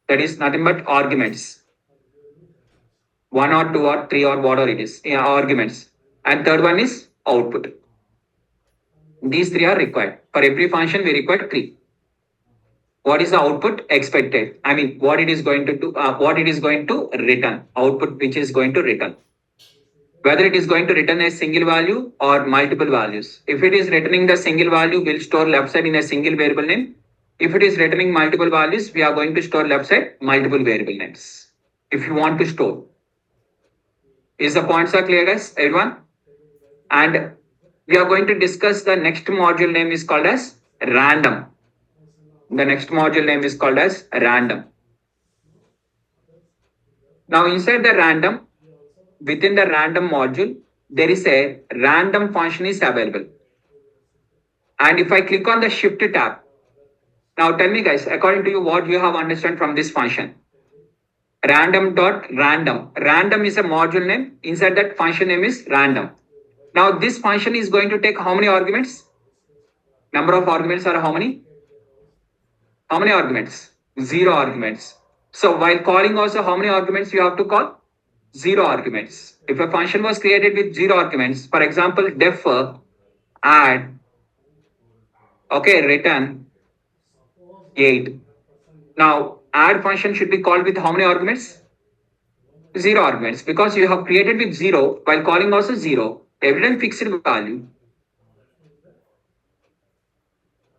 That is nothing but arguments. 1 or 2 or 3 or whatever it is, arguments. And third one is output. These 3 are required. For every function, we require 3. What is the output expected? I mean, what it is going to do, what it is going to return, output which is going to return. Whether it is going to return a single value or multiple values. If it is returning the single value, we'll store left side in a single variable name. If it is returning multiple values, we are going to store left side multiple variable names. If you want to store. Is the points are clear, guys, everyone? And we are going to discuss the next module name is called as random. The next module name is called as random. Now inside the random, within the random module, there is a random function is available. And if I click on the shift tab, now tell me guys, according to you, what you have understood from this function? Random. Random is a module name. Inside that function name is random. Now this function is going to take how many arguments? Number of arguments are how many? How many arguments? 0 arguments. So while calling also, how many arguments you have to call? 0 arguments. If a function was created with 0 arguments, for example, def add, okay, return 8. Now add function should be called with how many arguments? 0 arguments, because you have created with 0 while calling also 0. Every time fixed value.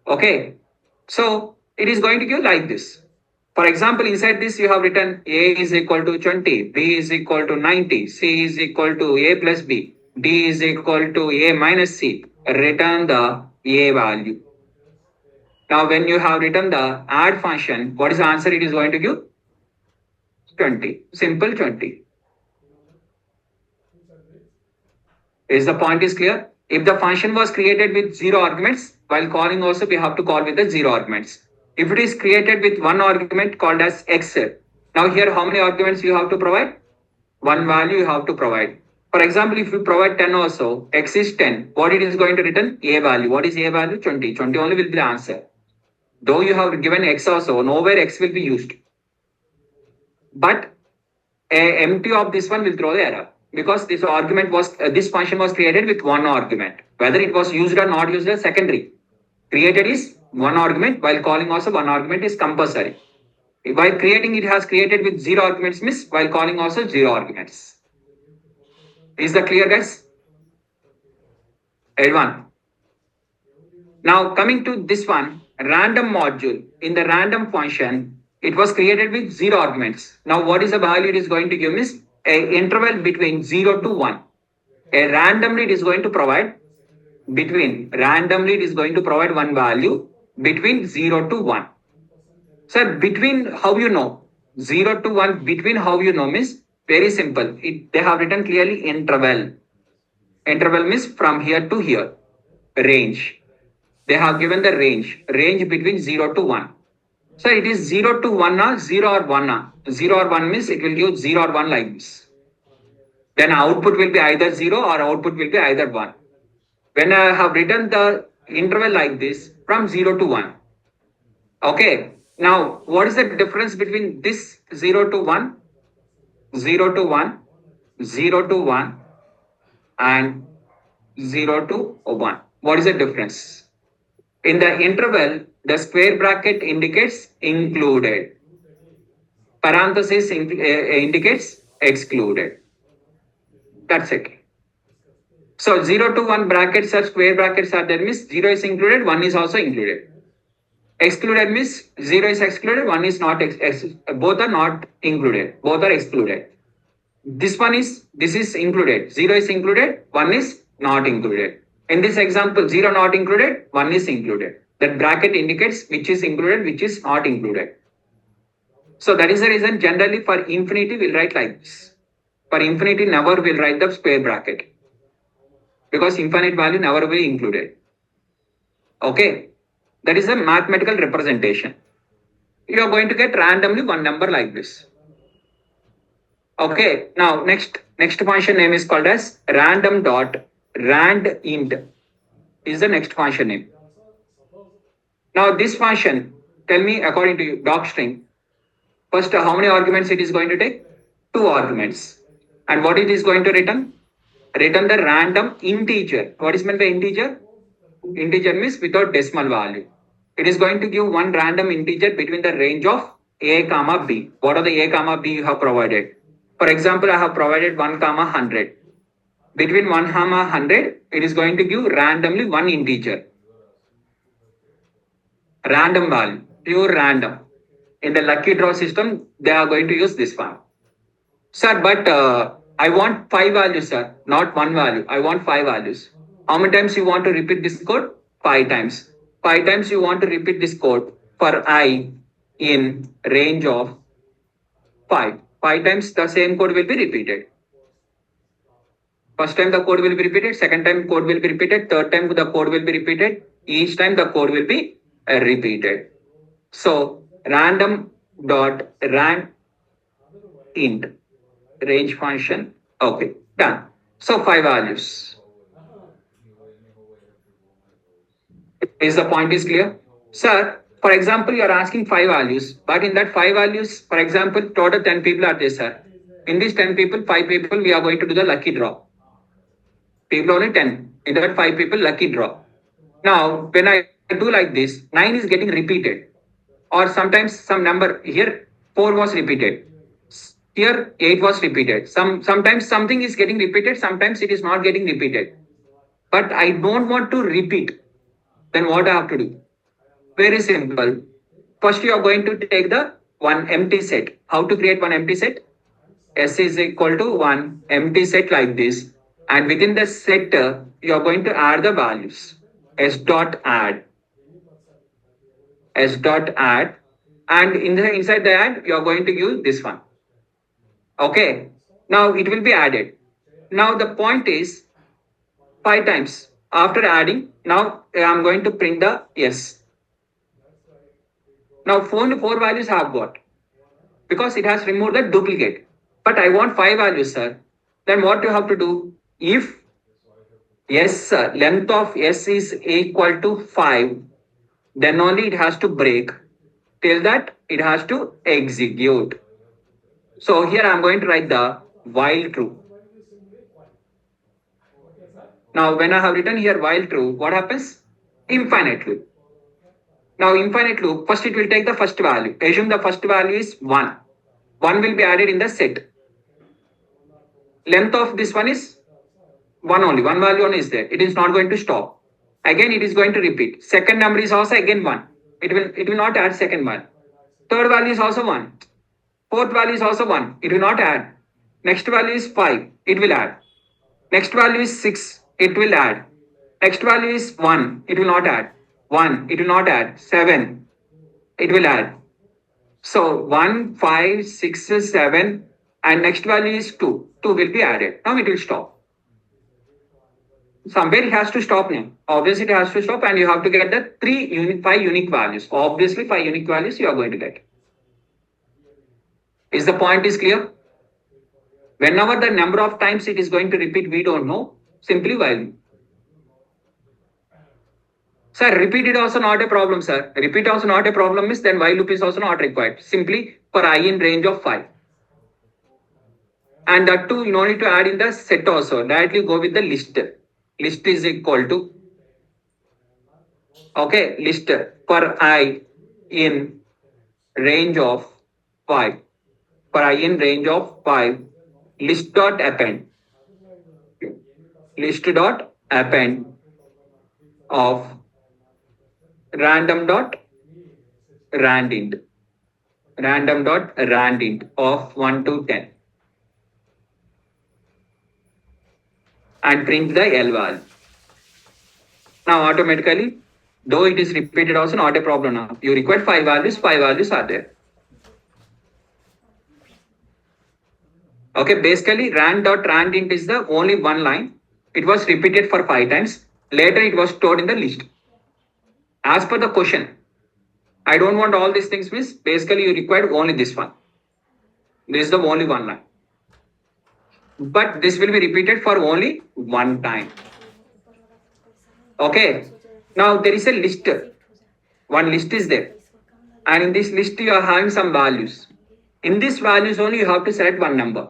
Okay. So it is going to give like this. For example, inside this you have written A is equal to 20, B is equal to 90, C is equal to A plus B, D is equal to A minus C. Return the A value. Now when you have written the add function, what is the answer it is going to give? 20. Simple 20. Is the point is clear? If the function was created with 0 arguments, while calling also we have to call with the 0 arguments. If it is created with 1 argument called as x, now here how many arguments you have to provide? 1 value you have to provide. For example, if you provide 10 also, x is 10, what it is going to return? A value. What is A value? 20. 20 only will be the answer. Though you have given x also, nowhere x will be used. But a empty of this one will throw the error. Because this argument was, this function was created with 1 argument. Whether it was used or not used is secondary. Created is 1 argument, while calling also 1 argument is compulsory. While creating it has created with 0 arguments means while calling also 0 arguments. Is that clear, guys? Everyone. Now coming to this one, random module. In the random function, it was created with 0 arguments. Now what is the value it is going to give is a interval between 0 to 1. A randomly it is going to provide one value between 0 to 1. Sir, between how you know? 0 to 1 between how you know means very simple. They have written clearly interval. Interval means from here to here. Range. They have given the range. Range between 0 to 1. So it is 0 to 1 or 0 or 1. 0 or 1 means it will give 0 or 1 like this. Then output will be either 0 or output will be either 1. When I have written the interval like this from 0 to 1. Okay. Now, what is the difference between this 0 to 1, 0 to 1, 0 to 1, and 0 to 1? What is the difference? In the interval, the square bracket indicates included. Parenthesis indicates excluded. That's it. So 0 to 1 brackets or square brackets are there means 0 is included, 1 is also included. Excluded means 0 is excluded, 1 is not, both are not included, both are excluded. This is included, 0 is included, 1 is not included. In this example, 0 not included, 1 is included. That bracket indicates which is included, which is not included. So that is the reason generally for infinity we'll write like this. For infinity never will write the square bracket, because infinite value never will be included. Okay, that is a mathematical representation. You are going to get randomly one number like this. Okay, now next function name is called as random dot rand int is the next function name. Now this function, tell me according to you, docstring, first how many arguments it is going to take? 2 arguments. And what it is going to return? Return the random integer. What is meant by integer? Integer means without decimal value. It is going to give one random integer between the range of a comma b. What are the a comma b you have provided? For example, I have provided 1 comma 100. Between 1 comma 100, it is going to give randomly one integer. Random value, pure random. In the lucky draw system, they are going to use this one. Sir, but I want 5 values, sir, not 1 value. I want 5 values. How many times you want to repeat this code? 5 times. 5 times you want to repeat this code for I in range of 5. 5 times the same code will be repeated. First time the code will be repeated, second time code will be repeated, third time the code will be repeated, each time the code will be repeated. So random dot rand int range function. Okay, done. So 5 values. Is the point is clear? Sir, for example, you are asking 5 values, but in that 5 values, for example, total 10 people are there, sir. In these 10 people, 5 people, we are going to do the lucky draw. People only 10. In that 5 people, lucky draw. Now, when I do like this, 9 is getting repeated. Or sometimes some number here, 4 was repeated. Here, 8 was repeated. Sometimes something is getting repeated, sometimes it is not getting repeated. But I don't want to repeat. Then what I have to do? Very simple. First, you are going to take the one empty set. How to create one empty set? S is equal to one empty set like this. And within the set, you are going to add the values. S dot add. S dot add. And inside the add, you are going to use this one. Okay. Now it will be added. Now the point is 5 times. After adding, now I am going to print the S. Now 4 values I have got, because it has removed the duplicate. But I want 5 values, sir. Then what you have to do? If S, length of S is equal to 5, then only it has to break. Till that, it has to execute. So here I am going to write the while true. Now when I have written here while true, what happens? Infinite loop. Now infinite loop, first it will take the first value. Assume the first value is 1. 1 will be added in the set. Length of this one is 1 only. 1 value only is there. It is not going to stop. Again it is going to repeat. Second number is also again 1. It will not add second one. Third value is also 1. Fourth value is also 1. It will not add. Next value is 5. It will add. Next value is 6. It will add. Next value is 1. It will not add. 1. It will not add. 7. It will add. So 1, 5, 6, 7 and next value is 2. 2 will be added. Now it will stop. Somewhere it has to stop now. Obviously it has to stop and you have to get the 5 unique values. Obviously 5 unique values you are going to get. Is the point is clear? Whenever the number of times it is going to repeat, we don't know. Simply while. Sir, repeat it also not a problem, sir. Repeat also not a problem means then while loop is also not required. Simply for I in range of 5. And that too, you don't need to add in the set also. Directly go with the list. List is equal to, okay, list for I in range of 5. For I in range of 5, list dot append. List dot append of random dot randint. Random dot randint of 1 to 10. And print the L value. Now automatically, though it is repeated also not a problem now. You require 5 values are there. Okay, basically rand.randint is the only one line. It was repeated for 5 times. Later it was stored in the list. As per the question, I don't want all these things means basically you required only this one. This is the only one line. But this will be repeated for only one time. Okay. Now there is a list. One list is there. And in this list you are having some values. In this values only you have to select one number.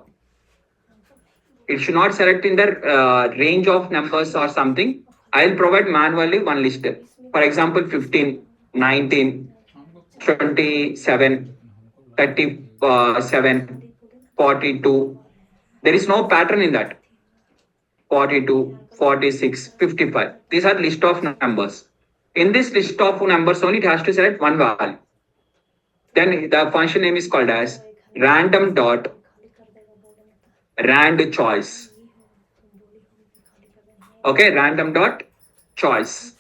It should not select in the range of numbers or something. I will provide manually one list. For example, 15, 19, 27, 37, 42. There is no pattern in that. 42, 46, 55. These are list of numbers. In this list of numbers only it has to select one value. Then the function name is called as random dot rand choice. Okay, random dot choice.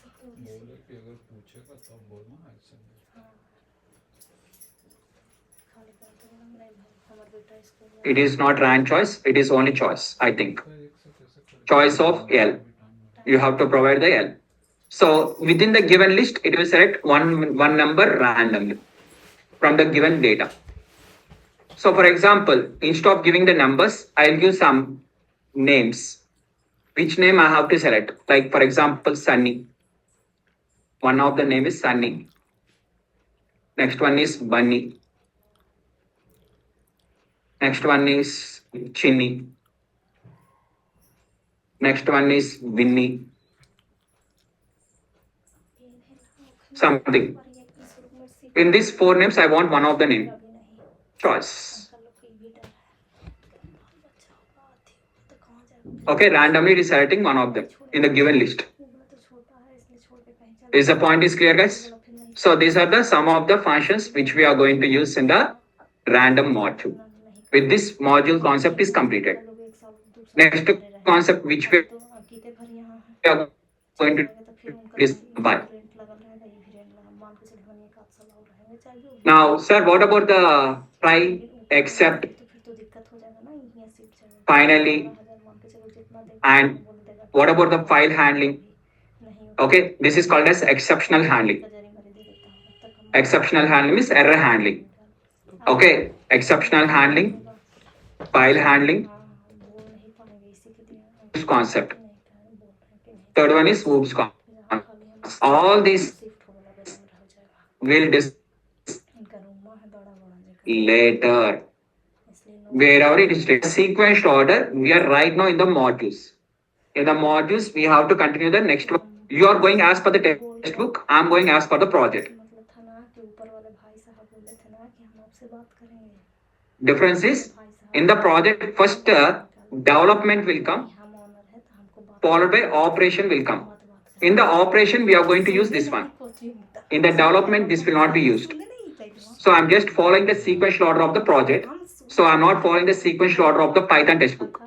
It is not rand choice, it is only choice, I think. Choice of L. You have to provide the L. So within the given list, it will select one number randomly from the given data. So for example, instead of giving the numbers, I'll give some names. Which name I have to select? Like for example, Sunny. One of the name is Sunny. Next one is Bunny. Next one is Chinny. Next one is Winnie. Something. In these 4 names, I want one of the name. Choice. Okay, randomly deciding one of them in the given list. Is the point is clear, guys? So these are the some of the functions which we are going to use in the random module. With this module concept is completed. Next concept which we are going to is by. Now, sir, what about the try, except, finally, and what about the file handling? Okay, this is called as exceptional handling. Exceptional handling is error handling. Okay, exceptional handling, file handling, concept. Third one is whoops concept. All these will discuss later. Wherever it is sequenced order, we are right now in the modules. In the modules, we have to continue the next one. You are going as per the textbook, I am going as per the project. Difference is, in the project, first development will come, followed by operation will come. In the operation, we are going to use this one. In the development, this will not be used. So I'm just following the sequential order of the project. So I'm not following the sequential order of the Python textbook.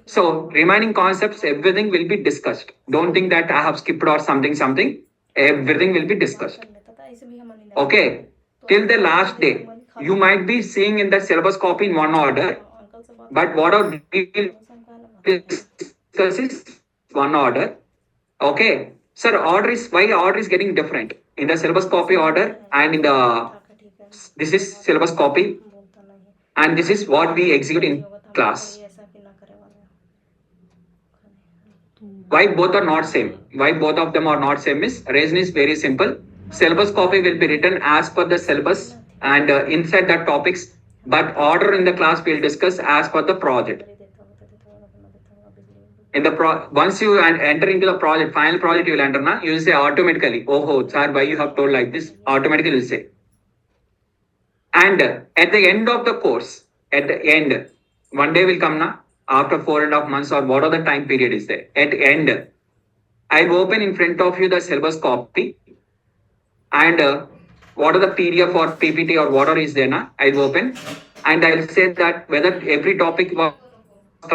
So remaining concepts, everything will be discussed. Don't think that I have skipped or something. Everything will be discussed. Okay. Till the last day, you might be seeing in the syllabus copy in one order, but what we will discuss is one order. Okay. Sir, why order is getting different? In the syllabus copy order and in the, this is syllabus copy and this is what we execute in class. Why both are not same? Why both of them are not same is reason is very simple. Syllabus copy will be written as per the syllabus and inside the topics, but order in the class we'll discuss as per the project. In the once you enter into the project, final project you will enter, na, you will say automatically, oh, sir, why you have told like this? Automatically you will say. And at the end of the course, at the end, one day will come na, after 4.5 months or what other time period is there. At the end, I will open in front of you the syllabus copy and what are the PDF or PPT or whatever is there, na, I will open and I will say that whether every topic was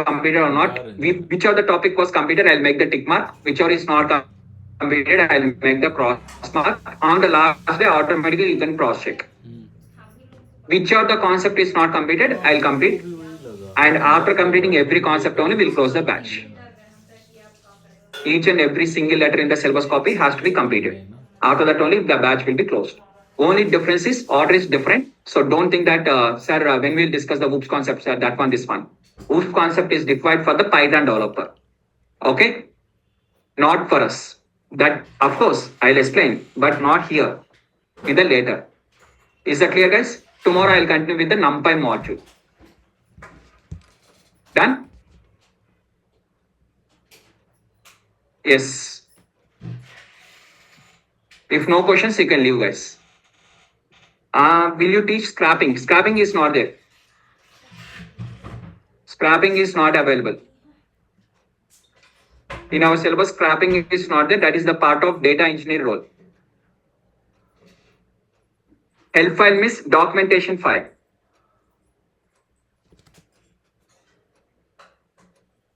completed or not. Which of the topic was completed, I'll make the tick mark. Whichever is not completed, I'll make the cross mark. On the last day, automatically you can cross check. Which of the concept is not completed, I'll complete. And after completing every concept only, we'll close the batch. Each and every single letter in the syllabus copy has to be completed. After that only, the batch will be closed. Only difference is order is different. So don't think that, sir, when we'll discuss the OOPS concept, sir, that one, this one. OOPS concept is required for the Python developer. Okay? Not for us. That, of course, I'll explain, but not here. In the later. Is that clear, guys? Tomorrow I'll continue with the NumPy module. Done? Yes. If no questions, you can leave, guys. Will you teach scrapping? Scrapping is not there. Scrapping is not available. In our syllabus, scrapping is not there. That is the part of data engineer role. Help file means documentation file.